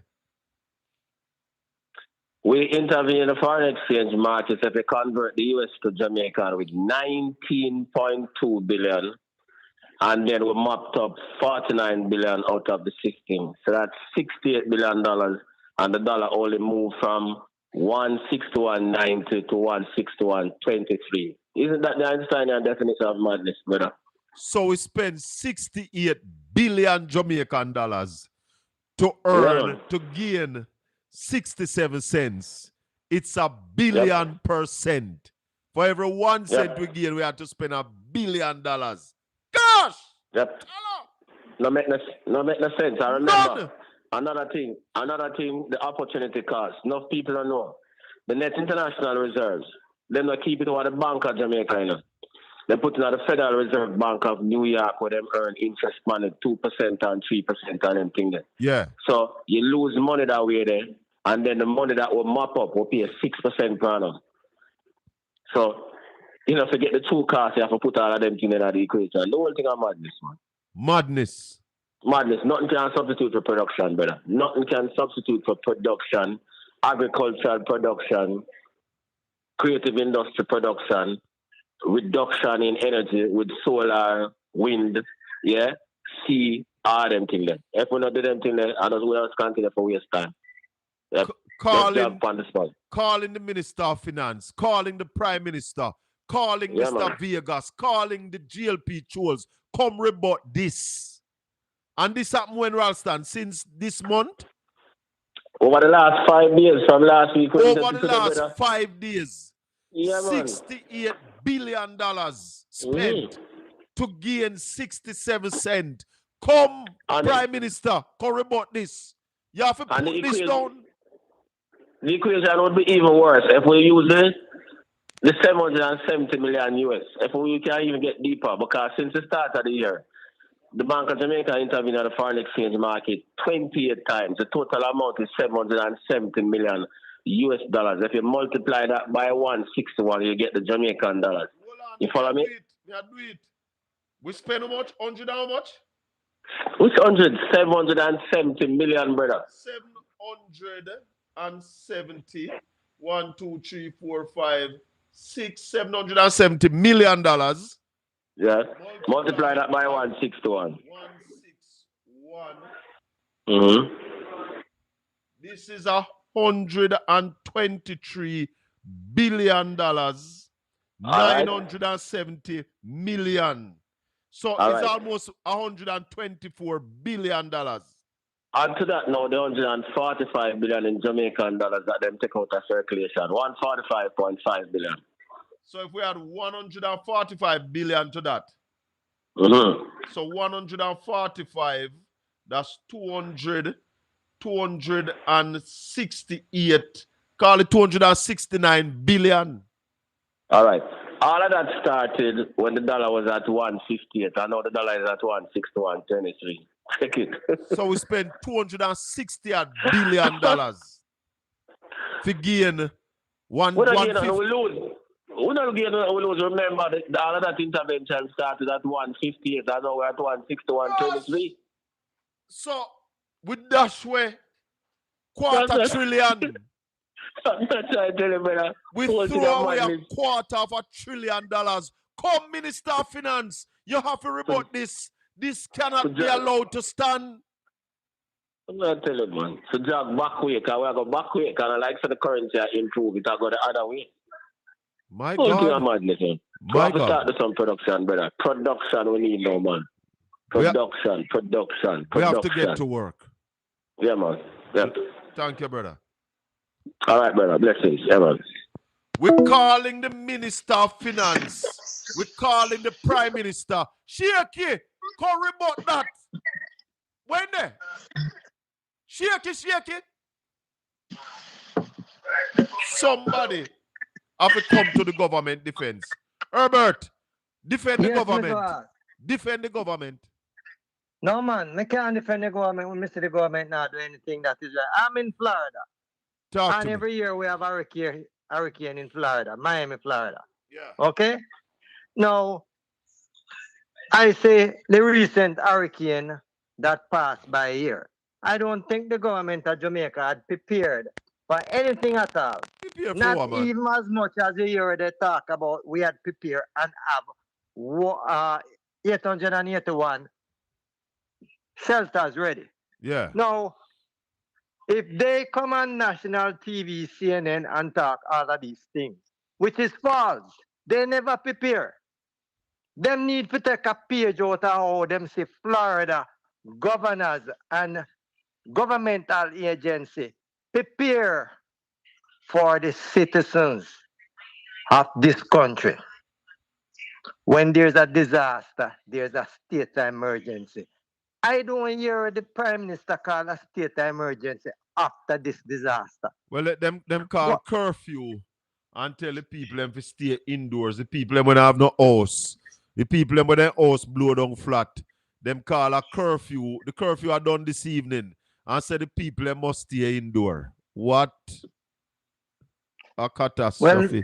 We intervene in the foreign exchange markets if we convert the US to Jamaica with 19.2 billion, and then we mopped up 49 billion out of the system. So that's $68 billion, and the dollar only moved from 161.90 to 161.23. Isn't that the Einsteinian definition of madness, brother? So we spend 68 billion Jamaican dollars to earn, to gain 67 cents. It's $1 billion per cent. For every 1 cent we gain, we have to spend $1 billion. Gosh! Yep. No make no sense. I remember another thing, the opportunity cost. Enough people don't know. The net international reserves, them not keep it over the Bank of Jamaica, you know. They put it at the Federal Reserve Bank of New York where them earn interest money 2% and 3% and them thing there. Yeah. So you lose money that way there, and then the money that will mop up will pay 6% per annum. So, you know, forget the two costs, you have to put all of them things in the equation. The whole thing of madness, man. Madness. Nothing can substitute for production, brother. Nothing can substitute for production, agricultural production, creative industry production, reduction in energy with solar, wind, sea, all them things there. If we not do them things there, I just will continue for waste time. Yep. Calling the Minister of Finance, calling the Prime Minister, calling Mr. Vegas, calling the GLP trolls, come rebut this. And this happened when, Ralston, since this month? Over the last 5 days, from last week. Over the last 5 days. Yeah, $68 billion spent to gain 67 cents. Come, Prime Minister, come rebut this. You have to put this down. The equation would be even worse if we use the 770 million US. If we can even get deeper, because since the start of the year, the Bank of Jamaica intervened in the foreign exchange market 28 times. The total amount is 770 million US dollars. If you multiply that by 161, you get the Jamaican dollars. You follow me? We spend how much? 100 how much? Which 100? 770 million, brother. 770. 1, 2, 3, 4, 5, 6, $770 million. Yeah. Multiply that by 161. 161. This is $123 billion. 970 million. So it's almost $124 billion. Add to that now the 145 billion in Jamaican dollars that them take out of circulation. 145.5 billion. So if we add 145 billion to that, so 145, that's 268, call it 269 billion. All right. All of that started when the dollar was at 158. I know the dollar is at 161.23. Check it. So we spent $260 billion to gain one. We don't gain, we lose. We don't gain, we lose. Remember, all of that intervention started at 158. I know we're at 161.23. So we dash way quarter trillion. We throw away $250 billion. Come, Minister of Finance, you have to rebut this. This cannot be allowed to stand. I'm not telling you, man. So jog back way, because we are going back way, and I like for the currency to improve, it I go the other way. My God. Madness, man. We have to start with some production, brother. Production we need now, man. Production. We have to get to work. Yeah, man. Yeah. Thank you, brother. All right, brother. Blessings. Yeah, man. We're calling the Minister of Finance. We're calling the Prime Minister. Shaky, come rebut that. When there? Shaky. Somebody have to come to the government defense. Herbert, defend the government. Defend the government. No, man, I can't defend the government when Mr. The government not do anything that is right. I'm in Florida. Talk to me. Every year we have a hurricane in Florida, Miami, Florida. Yeah. Okay? Now, I say the recent hurricane that passed by here. I don't think the government of Jamaica had prepared for anything at all. Not even as much as the year they talk about we had prepared and have 881 shelters ready. Yeah. Now, if they come on national TV, CNN, and talk all of these things, which is false, they never prepare. Them need to take a page out of how them say Florida governors and governmental agency prepare for the citizens of this country. When there's a disaster, there's a state of emergency. I don't hear the Prime Minister call a state of emergency after this disaster. Well, let them call curfew and tell the people them to stay indoors. The people them when have no house. The people them when their house blow down flat. Them call a curfew. The curfew are done this evening. And say the people them must stay indoor. What a catastrophe.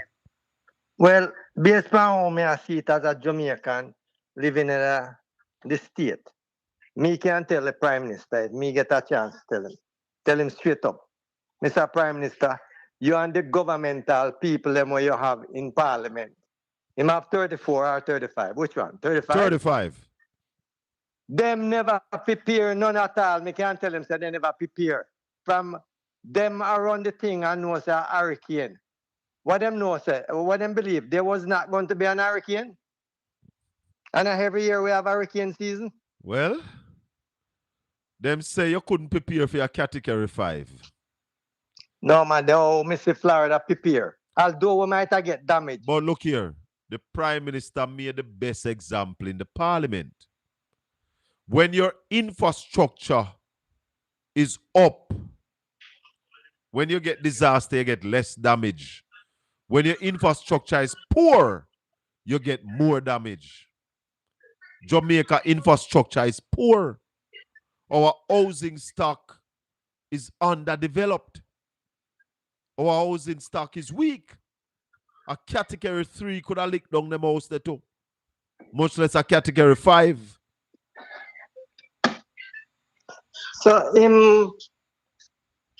Well, based on how me I see it as a Jamaican living in the state, me can tell the Prime Minister, if me get a chance to tell him straight up, Mr. Prime Minister, you and the governmental people them where you have in Parliament, him have 34 or 35. Which one? 35? 35. Them never prepare, none at all. Me can't tell them say they never prepare. From them around the thing and know say a hurricane. What them know say, what them believe, there was not going to be an hurricane? And every year we have hurricane season? Well, them say you couldn't prepare for your category 5. No, man, Mr. Florida prepare. Although we might get damage. But look here, the Prime Minister made the best example in the Parliament. When your infrastructure is up, when you get disaster, you get less damage. When your infrastructure is poor, you get more damage. Jamaica infrastructure is poor. Our housing stock is underdeveloped. Our housing stock is weak. A category 3 could have licked down them house there too. Much less a category 5. So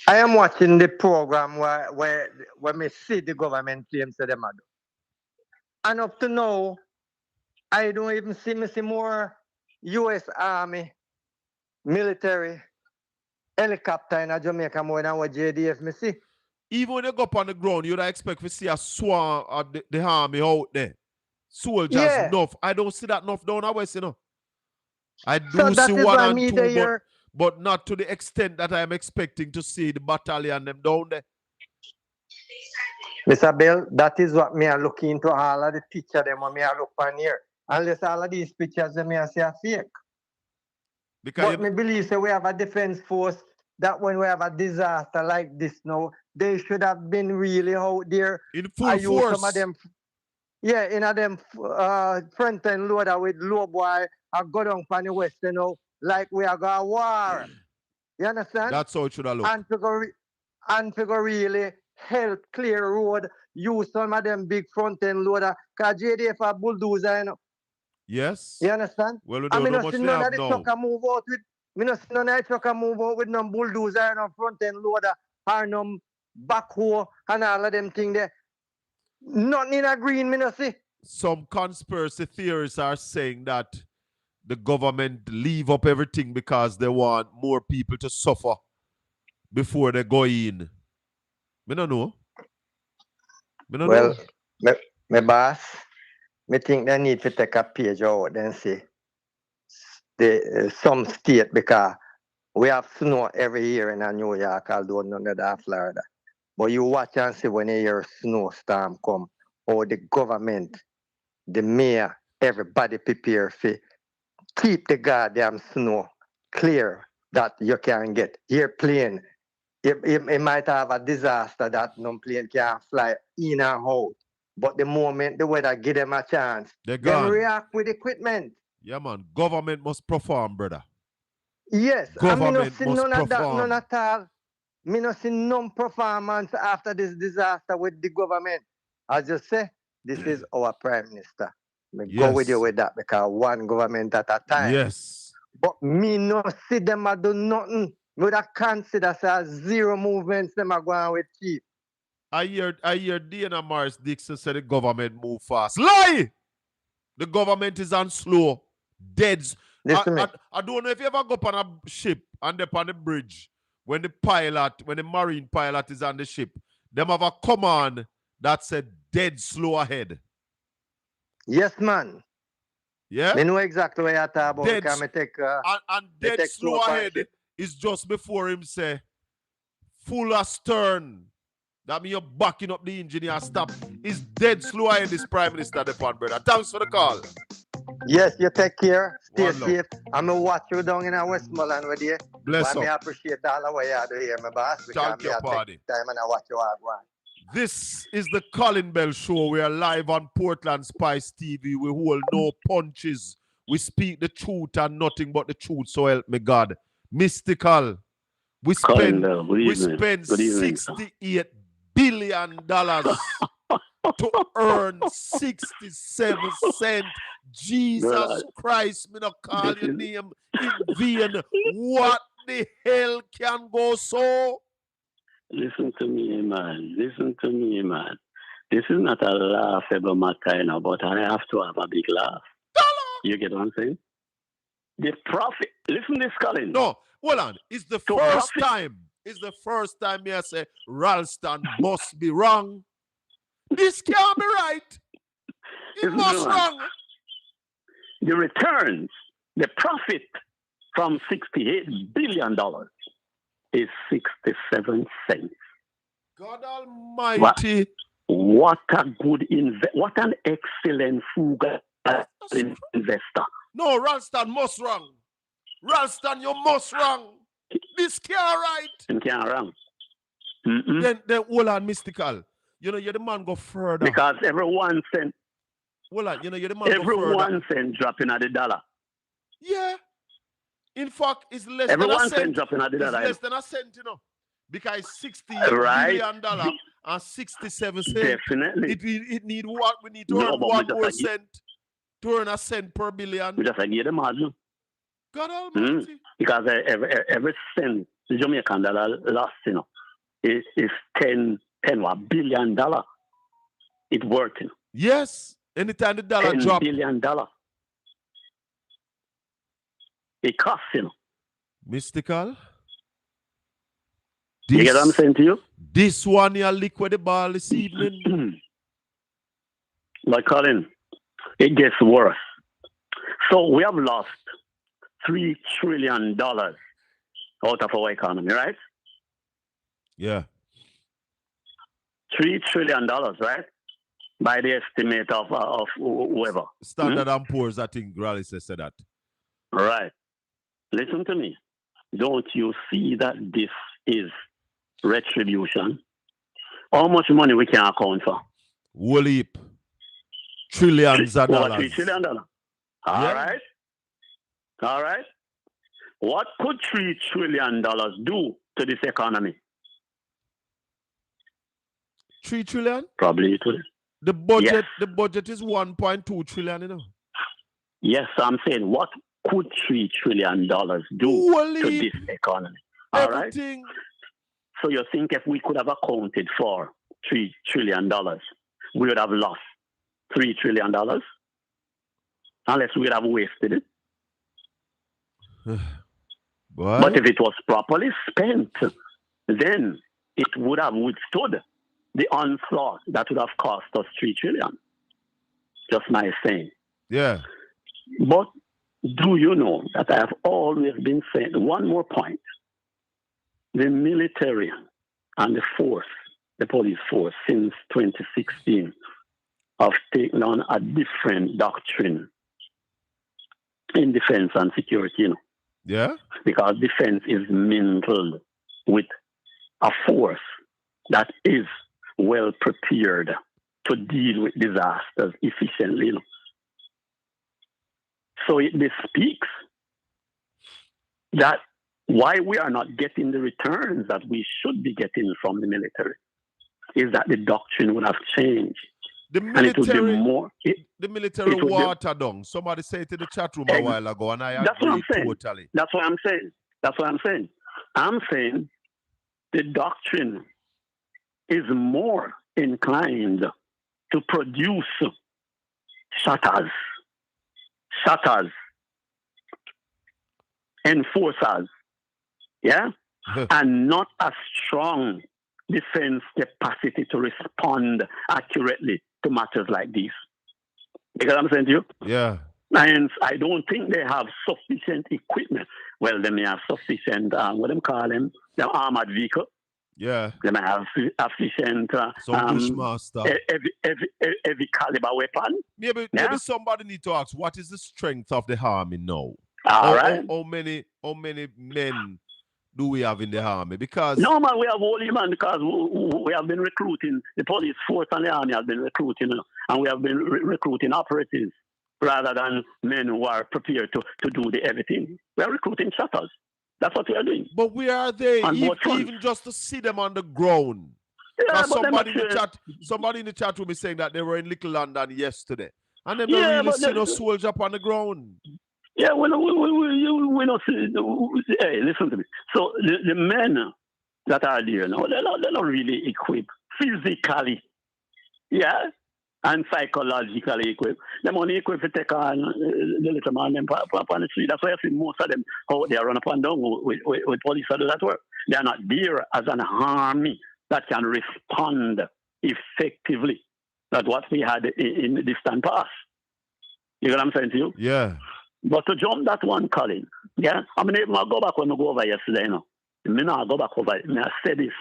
I am watching the program where me see the government claims to them. And up to now, I don't even see more U.S. Army, military, helicopter in Jamaica more than what JDF me see. Even when you go up on the ground, you'd expect to see a swarm of the army out there. Soldiers enough. I don't see that enough down the west, you know. I do see one and two, but not to the extent that I'm expecting to see the battalion them down there. Mr. Bill, that is what me are looking into all of the pictures them when me are look on here. Unless all of these pictures them me are say are fake. But me believe say we have a defense force that when we have a disaster like this now, they should have been really out there. In full force. Some of them, in a them front end loader with low boy and go down from the west, you know, like we are going to war. You understand? That's how it should have looked. And figure really help clear road, use some of them big front end loader, because JDF are bulldozer, you know. Yes. You understand? Well, we don't know much none of the truck move out with none of the truck move out with no bulldozer, no front end loader, or no backhoe and all of them things there. Nothing in a green, me no see. Some conspiracy theorists are saying that the government leave up everything because they want more people to suffer before they go in. Me don't know. My boss, me think they need to take a page out and say some state, because we have snow every year in New York, although none of that Florida. But you watch and see when you hear a snowstorm come, or the government, the mayor, everybody prepare for keep the goddamn snow clear that you can get airplane. It might have a disaster that no plane can fly in and out. But the moment the weather give them a chance, They're them gone. react with equipment. Yeah, man. Government must perform, brother. Yes, I mean, no Government see must none of that, none perform. at all. Me no see no performance after this disaster with the government. As you say, this is our prime minister. Me go with you Yes. with that because one government at a time. Yes. But me no see them a do nothing. Me would have consider as zero movements them are going with chief. I hear Dana Morris Dixon say the government move fast. Lie! The government is on slow. Deads. Listen me. I don't know if you ever go up on a ship and up on the bridge when the marine pilot is on the ship, them have a command that said dead slow ahead. Yes, man. Yeah? Me know exactly what you're talking about because me take and dead slow ahead is just before him say full astern. That means you're backing up the engine and stop. Is dead slow ahead, this Prime Minister, Depan, brother. Thanks for the call. Yes, you take care. Stay One love. safe. I'm going to watch you down in Westmoreland with you. Bless But up. I appreciate all the way you do here, my boss. Because Thank you, I party. take time and I watch you all go on. This is the Colin Bell Show. We are live on Portland Spice TV. We hold no punches. We speak the truth and nothing but the truth. So help me God. Mystical. We spend $68 billion to earn 67 cents. Jesus Christ, me not call your name in vain. What the hell can go so? Listen to me, man. Listen to me, man. This is not a laughable Macarena, but I have to have a big laugh. You get what I'm saying? The profit. Listen to this, Colin. No, hold on. It's the first time. It's the first time me I say Ralston must be wrong. This can't be right. It must wrong. The returns, the profit from $68 billion is 67 cents. God Almighty. What a good what an excellent Fuga investor. No, Ralston must wrong. Ralston, you must wrong. This can't right. It can't wrong. Then hold on, Mystical. You know, you're the man go further. Because every 1 cent. Hold on, you know, you're the man every go further. 1 cent dropping at the dollar. Yeah. In fact, it's less every than a 1 cent. cent dropping at the dollar. It's less than a cent, you know. Because $68 billion and 67 cents. Definitely. It need what? We need to earn 1 more cent. To earn a cent per billion. We just give them margin. God Almighty. Because every cent the Jamaican dollar lost, you know, is $10 billion. It's working. Yes. Anytime the dollar drop. $10 billion. It costs, you know. Mystical. You get what I'm saying to you? This one you liquid the ball this evening. But Colin, it gets worse. So we have lost $3 trillion out of our economy, right? Yeah. $3 trillion, right? By the estimate of whoever. Standard and Poor's, I think Raleigh said that. Right. Listen to me. Don't you see that this is retribution? How much money we can account for? Whole heap. Trillions of dollars. $3 trillion. All right. All right. What could $3 trillion do to this economy? $3 trillion? Probably it will. The budget is 1.2 trillion, you know. Yes, I'm saying what could $3 trillion do to this economy? All right. So you think if we could have accounted for $3 trillion, we would have lost $3 trillion? Unless we would have wasted it. But if it was properly spent, then it would have withstood the onslaught that would have cost us $3 trillion. Just my saying. Yeah. But do you know that I have always been saying one more point? The military and the force the police force since 2016 have taken on a different doctrine in defense and security, you know. Yeah. Because defense is mingled with a force that is well prepared to deal with disasters efficiently, you know. So this speaks that why we are not getting the returns that we should be getting from the military is that the doctrine would have changed. The military, and it would be more. The military watered down. Somebody said it in the chat room a while ago, and I agree totally. That's what I'm saying. That's what I'm saying. I'm saying the doctrine is more inclined to produce shutters, enforcers, yeah, and not a strong defense capacity to respond accurately to matters like these. You get what I'm saying to you? Yeah. And I don't think they have sufficient equipment. Well, they may have sufficient, what them call them, the armored vehicle. Yeah. They may have sufficient Bushmaster. Every caliber weapon. Maybe somebody need to ask, what is the strength of the army now? Right. How many men do we have in the army? Because no, man, we have only man because we have been recruiting. The police force and the army have been recruiting, and we have been recruiting operatives rather than men who are prepared to do the everything. We are recruiting shutters. That's what we are doing. But where are they? Even just to see them on the ground. Yeah, somebody in the chat room is saying that they were in Little London yesterday, and they don't really see no soldier up on the ground. Yeah, we don't see. Hey, listen to me. So the men that are there now, they're not really equipped physically, yeah, and psychologically equipped. They're only equipped to take on the little man them on the street. That's why I see most of them out there run up and down with police to do that work. They are not there as an army that can respond effectively. That's what we had in the distant past. You know what I'm saying to you? Yeah. But to jump that one, Colin, yeah, I mean, if I go back when I go over yesterday, you know, I go back over, I say this.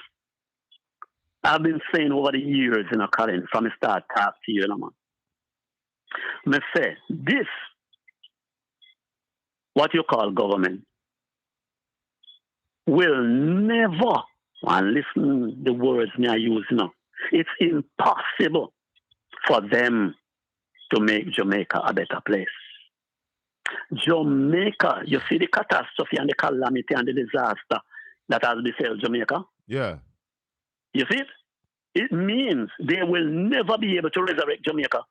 I've been saying over the years, you know, Colin, from the start talk to you, you know, man. I say, this, what you call government, will never, and listen the words me I use, you know, it's impossible for them to make Jamaica a better place. Jamaica, you see the catastrophe and the calamity and the disaster that has befell Jamaica? Yeah. You see it? It means they will never be able to resurrect Jamaica.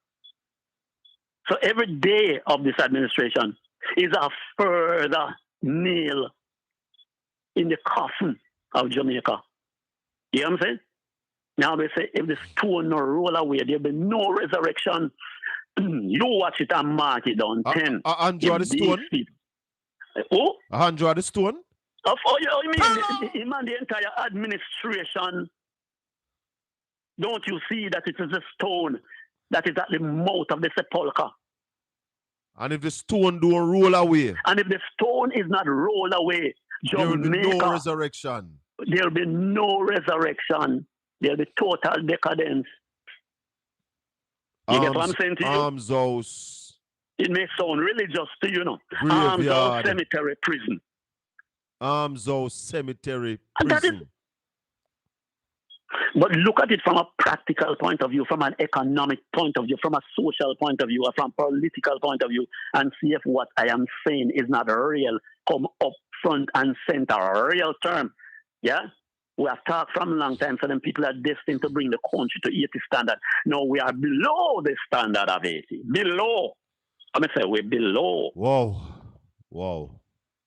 So every day of this administration is a further nail in the coffin of Jamaica. You know what I'm saying? Now they say if the stone no roll away, there'll be no resurrection. You watch it and mark it down 10. Andrew the stone? Oh? Andrew the stone? You mean the entire administration? Don't you see that it is a stone that is at the mouth of the sepulchre? And if the stone don't roll away? And if the stone is not rolled away, there will be no resurrection. There will be no resurrection. There will be total decadence. You get what I'm saying to you? Arms house. It may sound religious to you, know. Graveyard. Arms house, cemetery, prison. Arms house, cemetery, prison. But look at it from a practical point of view, from an economic point of view, from a social point of view, or from a political point of view, and see if what I am saying is not real. Come up front and center, a real term. Yeah? We have talked from a long time, so then people are destined to bring the country to 80 standard. No, we are below the standard of 80. Below. I'm going to say we're below. Whoa.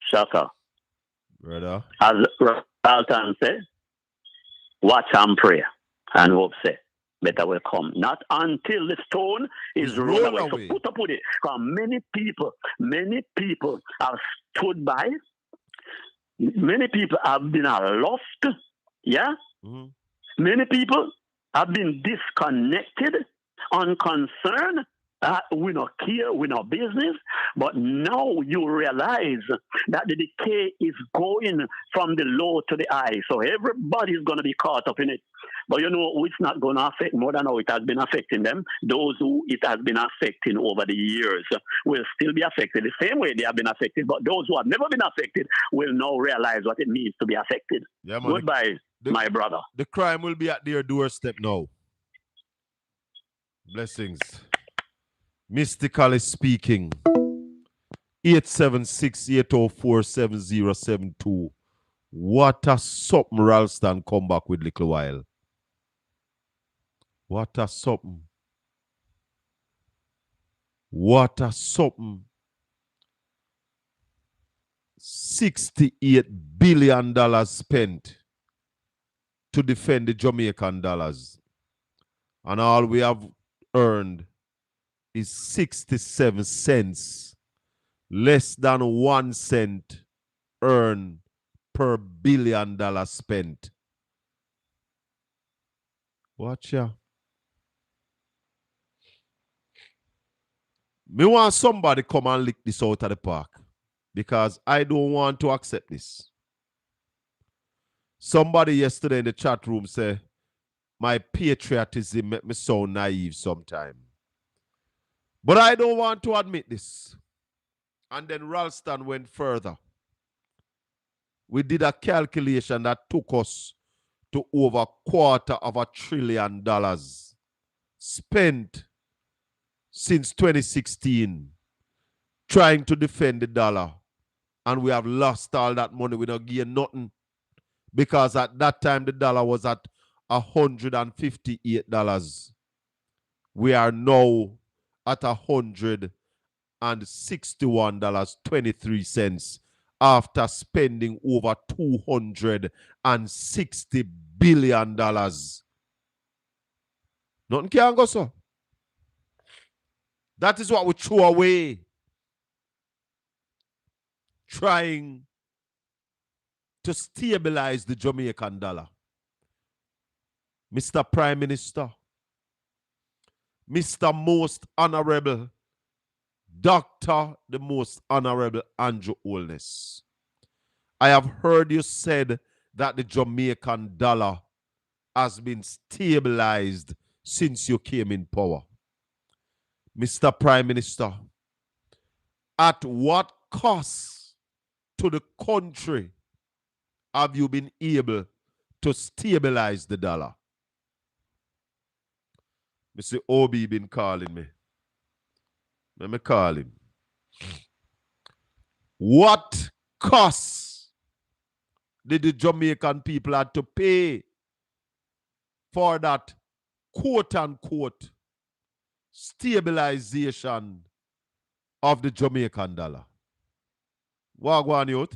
Shaka. Brother. As Alton said, watch and pray, and hope say, better will come. Not until the stone is rolled away. So put up with it. Because many people have stood by. Many people have been lost. Yeah? Mm-hmm. Many people have been disconnected, unconcerned, We not care, we not business, but now you realize that the decay is going from the low to the high. So everybody's going to be caught up in it. But you know, it's not going to affect more than how it has been affecting them. Those who it has been affecting over the years will still be affected the same way they have been affected. But those who have never been affected will now realize what it means to be affected. Yeah, man, goodbye, my brother. The crime will be at their doorstep now. Blessings. Mystically speaking. 876-804-7072. What a something Ralston come back with little while. What a something. What a something. $68 billion spent to defend the Jamaican dollars. And all we have earned is 67 cents, less than 1 cent earned per $1 billion spent. Watch ya. Me want somebody come and lick this out of the park because I don't want to accept this. Somebody yesterday in the chat room said, my patriotism make me sound naive sometimes. But I don't want to admit this. And then Ralston went further. We did a calculation that took us to over $250 billion spent since 2016 trying to defend the dollar. And we have lost all that money. We don't gain nothing. Because at that time, the dollar was at $158. We are now at $161.23 after spending over $260 billion. Nothing can go so. That is what we threw away. Trying to stabilize the Jamaican dollar. Mr. Prime Minister, Mr. Most Honorable, Dr. the Most Honorable Andrew Holness, I have heard you said that the Jamaican dollar has been stabilized since you came in power. Mr. Prime Minister, at what cost to the country have you been able to stabilize the dollar? Mr. Obi been calling me. Let me call him. What cost did the Jamaican people have to pay for that quote-unquote stabilization of the Jamaican dollar? Wagwan youth.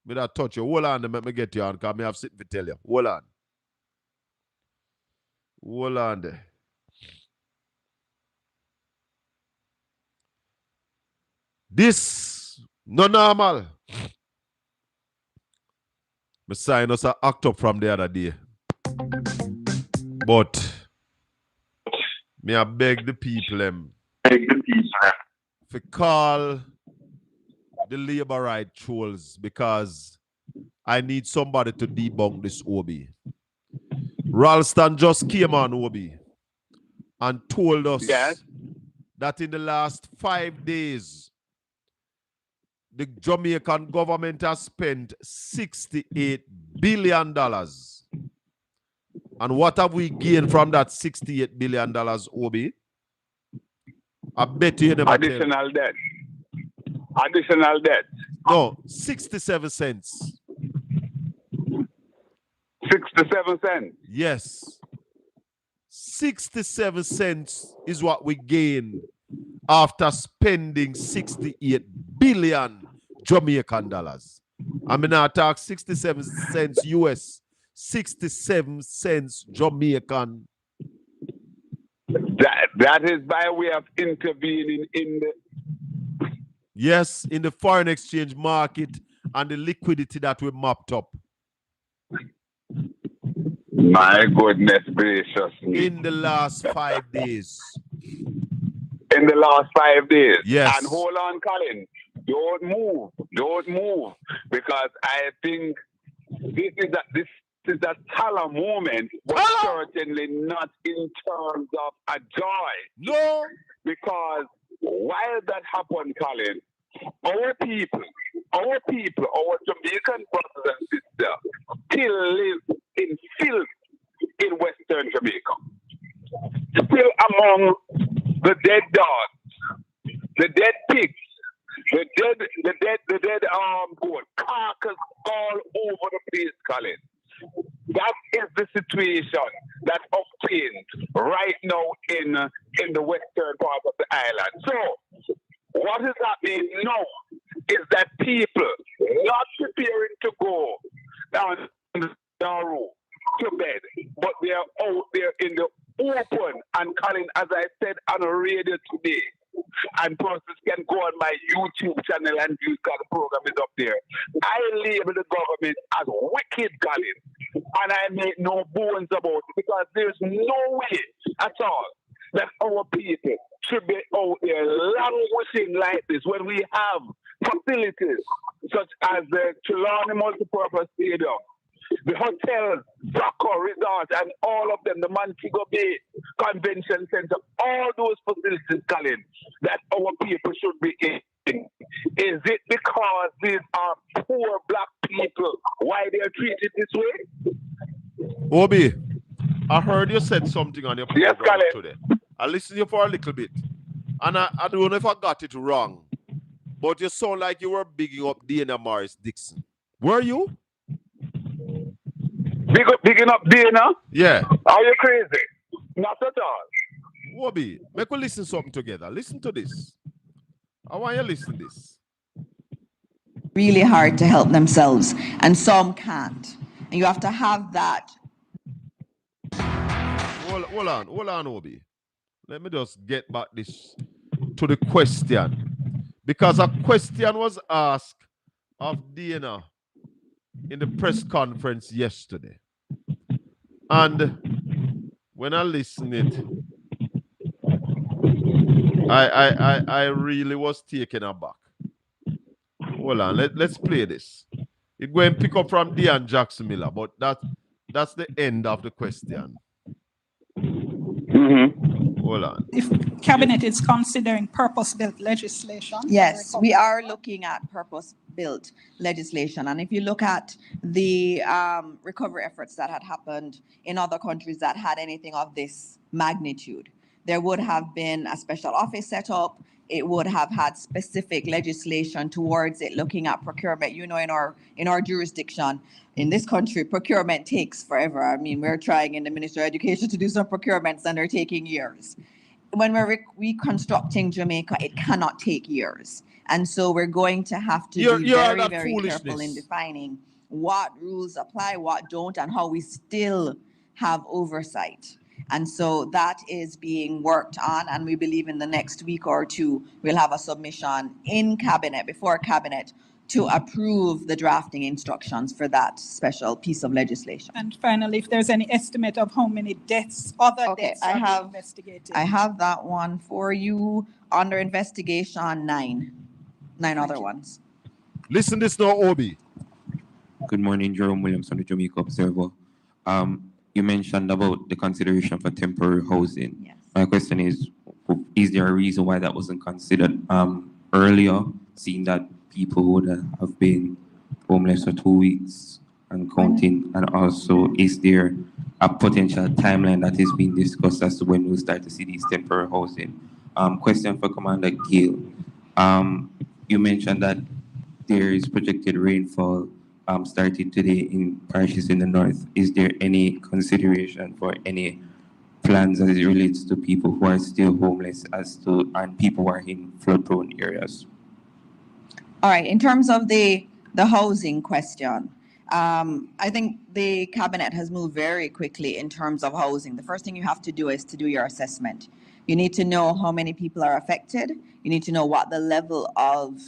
Me that touch you. Hold on, let me get you on, because I have something to tell you. Hold on. Hold on there. This no normal. Me sign us a act up from the other day. But me I beg the people to call the labor right trolls because I need somebody to debunk this Obi. Ralston just came on Obi and told us that in the last 5 days, the Jamaican government has spent $68 billion. And what have we gained from that $68 billion, Obi? I bet you never additional debt. Additional debt. No, 67 cents. 67 cents. Yes. 67 cents is what we gain after spending 68 billion Jamaican dollars. I mean, I talk 67 cents US, 67 cents Jamaican. That is by way of intervening in the... Yes, in the foreign exchange market and the liquidity that we mapped up. My goodness gracious me. In the last 5 days. In the last 5 days. Yes. And hold on, Colin. Don't move. Because I think this is a Tala moment, but certainly not in terms of a joy. No. Because while that happened, Colin, our people, our Jamaican brothers and sisters still live in filth in Western Jamaica. Still among the dead dogs, the dead pigs, the dead goat, carcass all over the place, Colin. That is the situation that obtains right now in the western part of the island. So, what is happening now is that people not preparing to go down the room to bed, but they are out there in the open. And Colin, as I said on the radio today, and persons can go on my YouTube channel and view because the program is up there. I label the government as wicked, Colin, and I make no bones about it because there's no way at all that our people should be out there languishing like this when we have facilities such as the Trelawney Multipurpose Stadium, the hotels, Bracco Resort, and all of them, the Montego Bay Convention Center, all those facilities, Colin, that our people should be in. Is it because these are poor black people why they are treated this way? Obi, I heard you said something on your program today. I listened to you for a little bit. And I don't know if I got it wrong, but you sound like you were bigging up Dana Morris Dixon. Were you? Bigging up Dana? Yeah. Are you crazy? Not at all. Obi, make we listen something together. Listen to this. I want you to listen to this. Really hard to help themselves, and some can't. And you have to have that. Hold on, Obi. Let me just get back this to the question. Because a question was asked of Dana in the press conference yesterday. And when I listened it, I really was taken aback. Hold on, let's play this. It go and pick up from Dean Jackson Miller, but that's the end of the question. Hold on. If cabinet is considering purpose-built legislation. Yes, we are looking at purpose-built legislation. And if you look at the recovery efforts that had happened in other countries that had anything of this magnitude, there would have been a special office set up. It would have had specific legislation towards it, looking at procurement. You know, in our jurisdiction, in this country, procurement takes forever. I mean, we're trying in the Ministry of Education to do some procurements and they're taking years. When we're reconstructing Jamaica, it cannot take years. And so we're going to have to be very, very careful in defining what rules apply, what don't, and how we still have oversight. And so that is being worked on, and we believe in the next week or two, we'll have a submission in cabinet, before cabinet, to approve the drafting instructions for that special piece of legislation. And finally, if there's any estimate of how many deaths, other deaths are being investigated. I have that one for you. Under investigation, nine other ones. Listen this now, Obi. Good morning, Jerome Williams from the Jamaica Observer. You mentioned about the consideration for temporary housing. Yes. My question is there a reason why that wasn't considered earlier, seeing that people would have been homeless for 2 weeks and counting? And also, is there a potential timeline that is being discussed as to when we'll start to see these temporary housing? Question for Commander Gill. You mentioned that there is projected rainfall starting today in parishes in the north. Is there any consideration for any plans as it relates to people who are still homeless and people who are in flood-prone areas? All right, in terms of the housing question, I think the cabinet has moved very quickly in terms of housing. The first thing you have to do is to do your assessment. You need to know how many people are affected. You need to know what the level of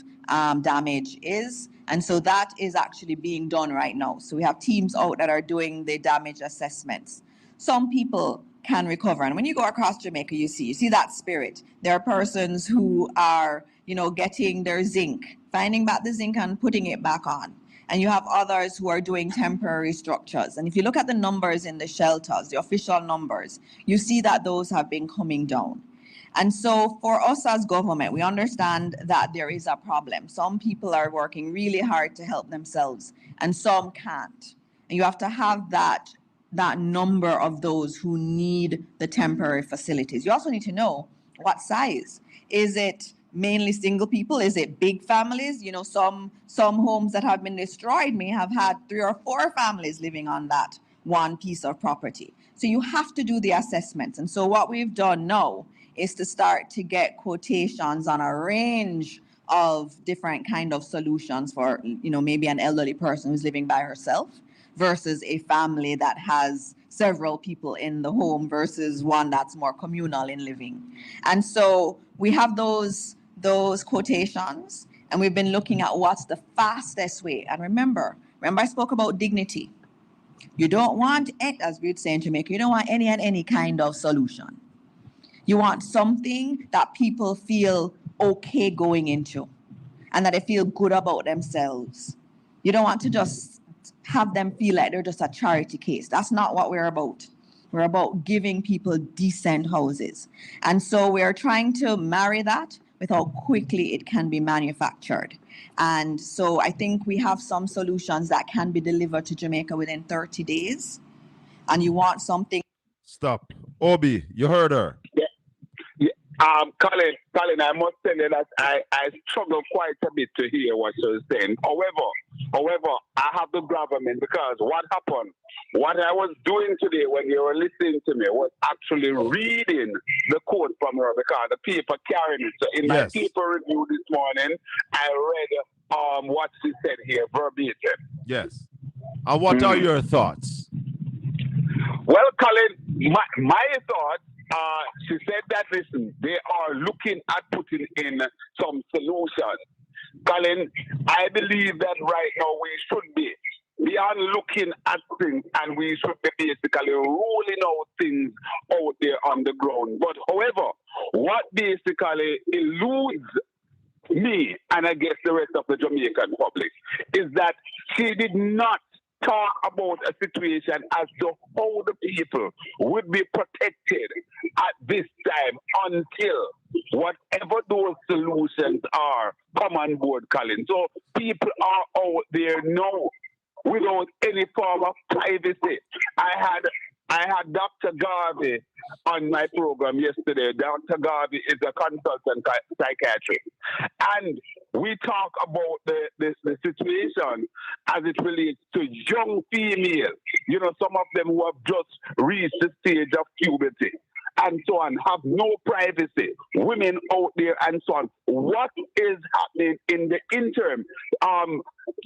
damage is. And so that is actually being done right now. So we have teams out that are doing the damage assessments. Some people can recover. And when you go across Jamaica, you see that spirit. There are persons who are, getting their zinc, finding back the zinc and putting it back on. And you have others who are doing temporary structures. And if you look at the numbers in the shelters, the official numbers, you see that those have been coming down. And so for us as government, we understand that there is a problem. Some people are working really hard to help themselves and some can't. And you have to have that number of those who need the temporary facilities. You also need to know what size. Is it mainly single people? Is it big families? Some homes that have been destroyed may have had 3 or 4 families living on that one piece of property. So you have to do the assessments. And so what we've done now is to start to get quotations on a range of different kind of solutions for, maybe an elderly person who's living by herself versus a family that has several people in the home versus one that's more communal in living. And so we have those quotations, and we've been looking at what's the fastest way. And remember I spoke about dignity. You don't want, as we'd say in Jamaica, you don't want any kind of solution. You want something that people feel okay going into and that they feel good about themselves. You don't want to just have them feel like they're just a charity case. That's not what we're about. We're about giving people decent houses. And so we're trying to marry that with how quickly it can be manufactured. And so I think we have some solutions that can be delivered to Jamaica within 30 days. And you want something. Stop. Obi, you heard her. Colin, I must tell you that I struggle quite a bit to hear what you're saying. However, I have the government because what happened, what I was doing today when you were listening to me was actually reading the quote from her because the paper carrying it. So in my paper review this morning, I read what she said here verbatim. Yes. And what are your thoughts? Well, Colin, my thoughts, she said that, listen, they are looking at putting in some solutions. Colin, I believe that right now we should be beyond looking at things and we should be basically rolling out things out there on the ground. But however, what basically eludes me and I guess the rest of the Jamaican public is that she did not talk about a situation as to how the people would be protected at this time until whatever those solutions are come on board, Colin. So people are out there now without any form of privacy. I had Dr. Garvey on my program yesterday. Dr. Garvey is a consultant psychiatrist. And we talk about the situation as it relates to young females. Some of them who have just reached the stage of puberty and so on, have no privacy, women out there and so on. What is happening in the interim?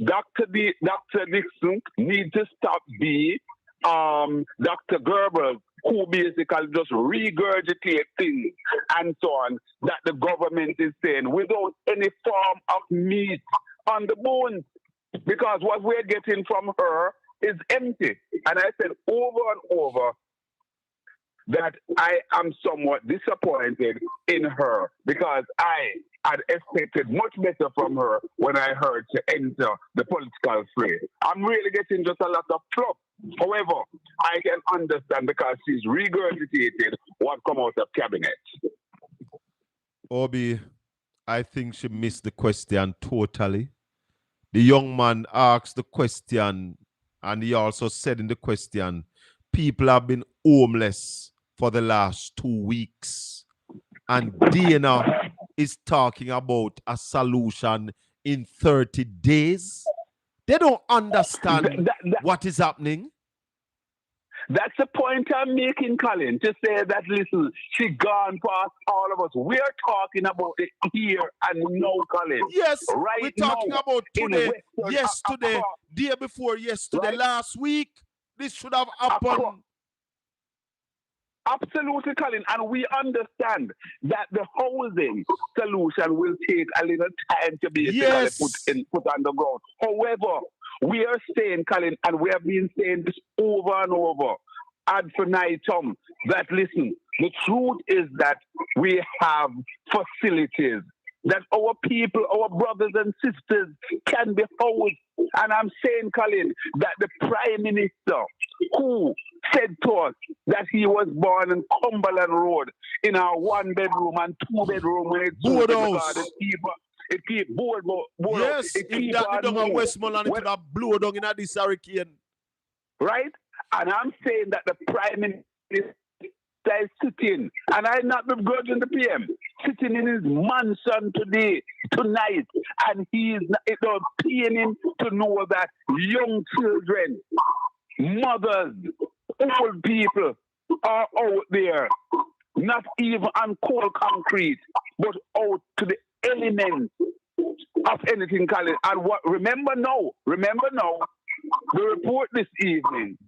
Dr. Dixon needs to stop being Dr. Gerber, who basically just regurgitate things and so on that the government is saying without any form of meat on the bones. Because what we're getting from her is empty. And I said over and over that I am somewhat disappointed in her because I had expected much better from her when I heard to enter the political fray. I'm really getting just a lot of fluff. However, I can understand because she's regurgitated what come out of cabinet. Obi, I think she missed the question totally. The young man asked the question, and he also said in the question, people have been homeless for the last 2 weeks. And Dana is talking about a solution in 30 days. They don't understand what is happening. That's the point I'm making, Colin, to say that, listen, she gone past all of us. We're talking about it here and now, Colin. Yes, right we're talking now, about today, yesterday, day before yesterday, right? Last week. This should have happened. Absolutely, Colin. And we understand that the housing solution will take a little time to basically put on the ground. However, we are saying, Colin, and we have been saying this over and over, ad infinitum, that listen, the truth is that we have facilities that our people, our brothers and sisters can be housed. And I'm saying, Colin, that the Prime Minister who said to us that he was born in Cumberland Road in a 1-bedroom and 2-bedroom when it's board house. It keep board. Yes, it if keep that down at Westmoreland, it would have blown down in this hurricane. Right? And I'm saying that the Prime Minister is sitting, and I'm not begrudging the PM, sitting in his mansion tonight, and it does pain him to know that young children, mothers, old people are out there, not even on cold concrete, but out to the elements of anything, Colin. And remember now, the report this evening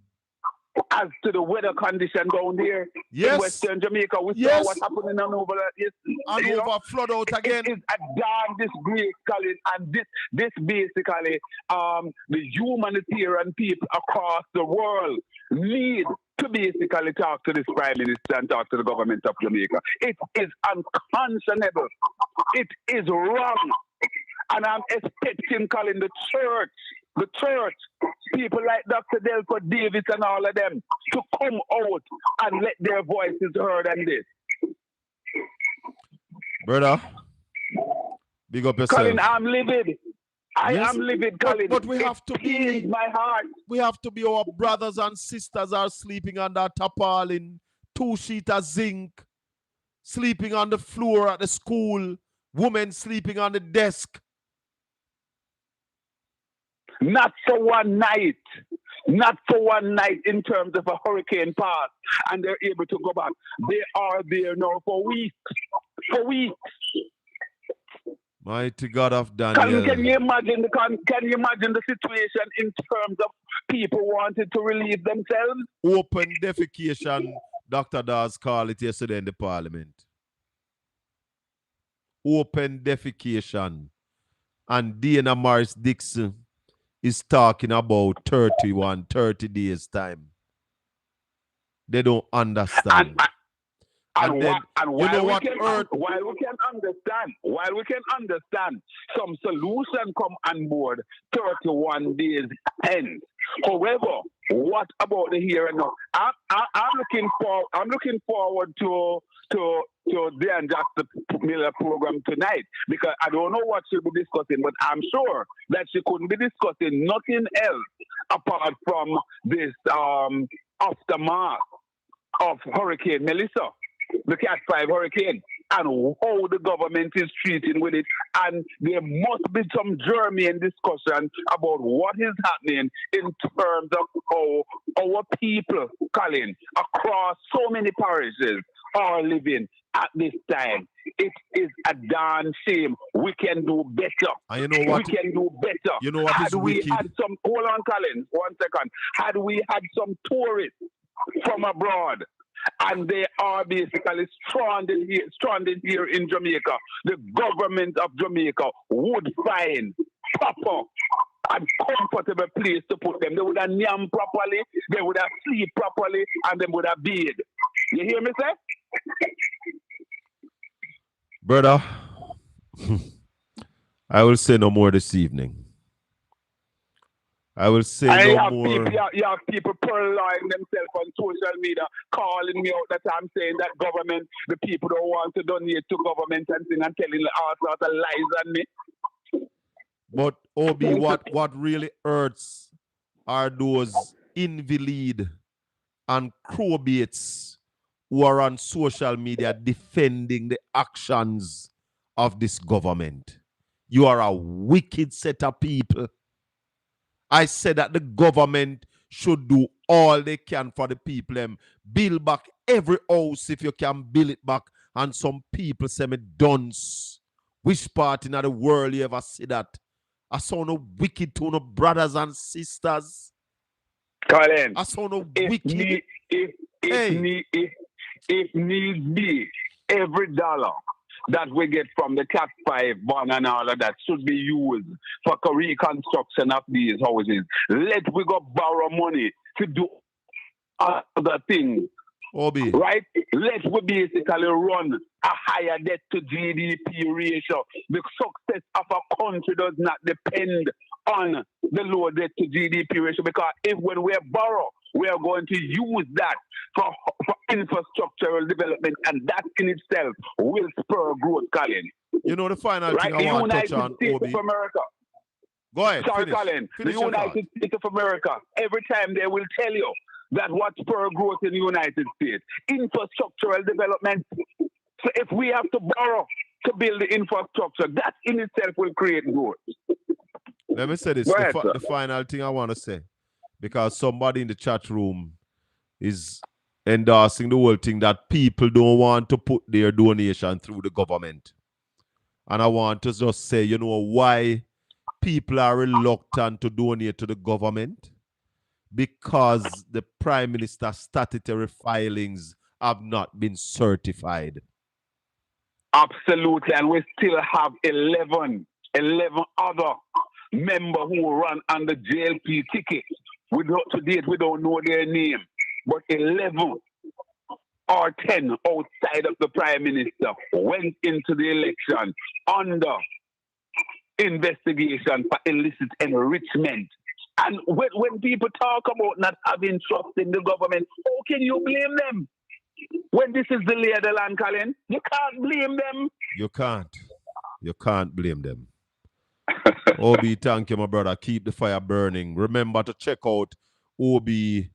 as to the weather condition down there in Western Jamaica. We saw what's happening on over over flood out again. It is a darn disgrace, Colin, and this basically the humanitarian people across the world need to basically talk to this Prime Minister and talk to the government of Jamaica. It is unconscionable. It is wrong. And I'm expecting, Colin, the church, people like Dr. Delford Davis and all of them to come out and let their voices heard on this. Brother, big up yourself. Colin, I'm livid. I am livid, Colin. But we have to be my heart. We have to be. Our brothers and sisters are sleeping under tarpaulin, 2 sheets of zinc, sleeping on the floor at the school, women sleeping on the desk. Not for one night. Not for one night in terms of a hurricane pass and they're able to go back. They are there now for weeks. For weeks. Mighty God of Daniel. Can you imagine the situation in terms of people wanting to relieve themselves? Open defecation, Dr. Dawes called it yesterday in the parliament. Open defecation. And Dana Morris Dixon is talking about 30 days time. They don't understand. While we can understand some solution come on board 31 days end. However, what about the here and now? I'm looking forward to the Unjust Miller program tonight because I don't know what she'll be discussing, but I'm sure that she couldn't be discussing nothing else apart from this aftermath of Hurricane Melissa, the Cat 5 hurricane, and how the government is treating with it. And there must be some germane discussion about what is happening in terms of how our people, Colin, across so many parishes are living at this time. It is a darn shame. We can do better. And you know what? We can do better. You know what is wicked? Hold on, Colin, 1 second. Had we had some tourists from abroad, and they are basically stranded here in Jamaica, the government of Jamaica would find proper and comfortable place to put them. They would have nyam properly, they would have sleep properly, and they would have bathed. You hear me say? Brother, I will say no more this evening. I will say no more. You have people purloining themselves on social media, calling me out that I'm saying that government, the people don't want to donate to government and thing and telling all sorts of lies on me. But Obi, what really hurts are those invalid and crowbaits who are on social media defending the actions of this government. You are a wicked set of people. I said that the government should do all they can for the people. Build back every house if you can build it back. And some people say me dunce. Which part in the world you ever see that? I saw no wicked to no brothers and sisters. Colin, I saw no wicked. if need be, every dollar that we get from the Cat 5 bond and all of that should be used for reconstruction of these houses. Let we go borrow money to do other things. Obi. Right? Let we basically run a higher debt to GDP ratio. The success of a country does not depend on the low debt to GDP ratio, because if when we borrow, we are going to use that for infrastructural development, and that in itself will spur growth, Colin. You know the final thing I want to touch on, States Obi. of America. Go ahead. Sorry, finish. Colin. Finish the United States of America, every time they will tell you that what spur growth in the United States, infrastructural development. So if we have to borrow to build the infrastructure, that in itself will create growth. Let me say this, the final thing I want to say, because somebody in the chat room is endorsing the whole thing that people don't want to put their donation through the government. And I want to just say, you know why people are reluctant to donate to the government? Because the Prime Minister's statutory filings have not been certified. Absolutely, and we still have 11 other members who run on the JLP ticket. To date, we don't know their name, but 11 or 10 outside of the Prime Minister went into the election under investigation for illicit enrichment. And when people talk about not having trust in the government, how can you blame them? When this is the lay of the land, Colin, you can't blame them. You can't. You can't blame them. Obi, thank you, my brother. Keep the fire burning. Remember to check out Obi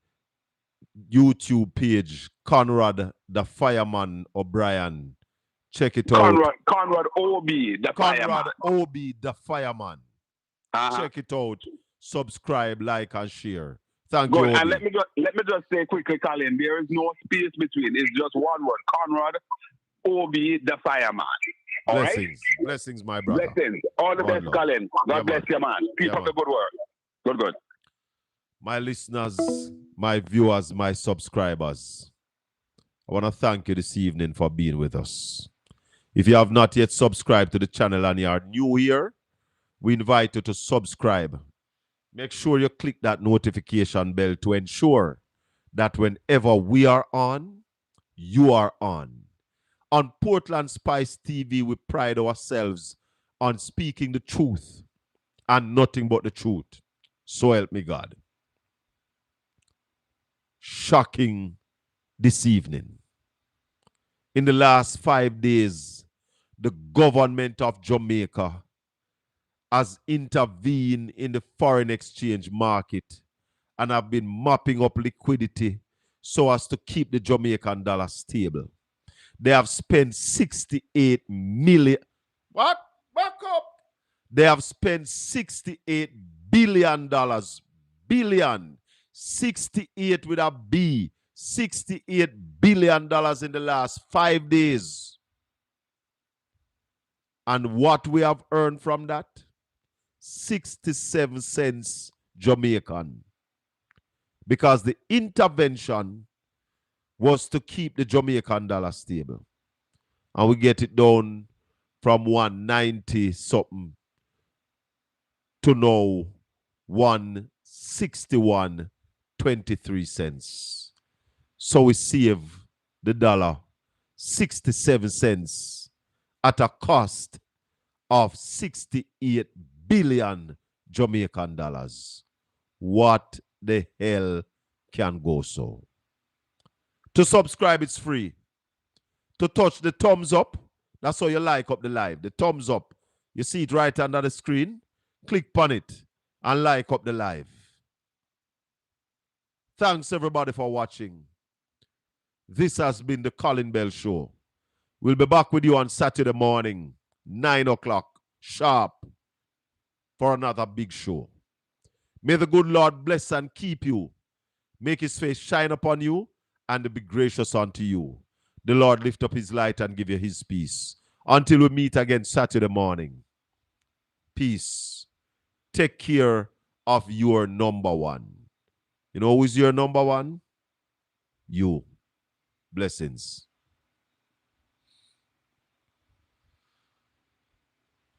YouTube page, Conrad the Fireman O'Brien. Check it out. Conrad Obi the Fireman. Conrad Obi the Fireman. Check it out. Subscribe, like, and share. Thank you, Obi. And let me just say quickly, Colin, there is no space between. It's just one word. Conrad Obi the Fireman. All blessings. Right? Blessings, my brother. Blessings. All the best, Colin. God bless you, man. Keep up the good work. Good. My listeners, my viewers, my subscribers, I want to thank you this evening for being with us. If you have not yet subscribed to the channel and you are new here, we invite you to subscribe. Make sure you click that notification bell to ensure that whenever we are on, you are on. On Portland Spice TV, we pride ourselves on speaking the truth and nothing but the truth. So help me God. Shocking this evening. In the last 5 days, the government of Jamaica has intervened in the foreign exchange market and have been mopping up liquidity so as to keep the Jamaican dollar stable. They have spent 68 million. What? Back up. They have spent $68 billion. Billion. 68 with a B. $68 billion in the last 5 days. And what we have earned from that? 67 cents Jamaican. Because the intervention was to keep the Jamaican dollar stable. And we get it down from 190 something to now 161.23 cents. So we save the dollar 67 cents at a cost of 68 billion Jamaican dollars. What the hell can go so? To subscribe, it's free. To touch the thumbs up, that's how you like up the live. The thumbs up. You see it right under the screen. Click on it and like up the live. Thanks everybody for watching. This has been the Colin Bell Show. We'll be back with you on Saturday morning, 9 o'clock sharp, for another big show. May the good Lord bless and keep you. Make his face shine upon you and be gracious unto you. The Lord lift up his light and give you his peace. Until we meet again Saturday morning. Peace. Take care of your number one. You know who is your number one? You. Blessings.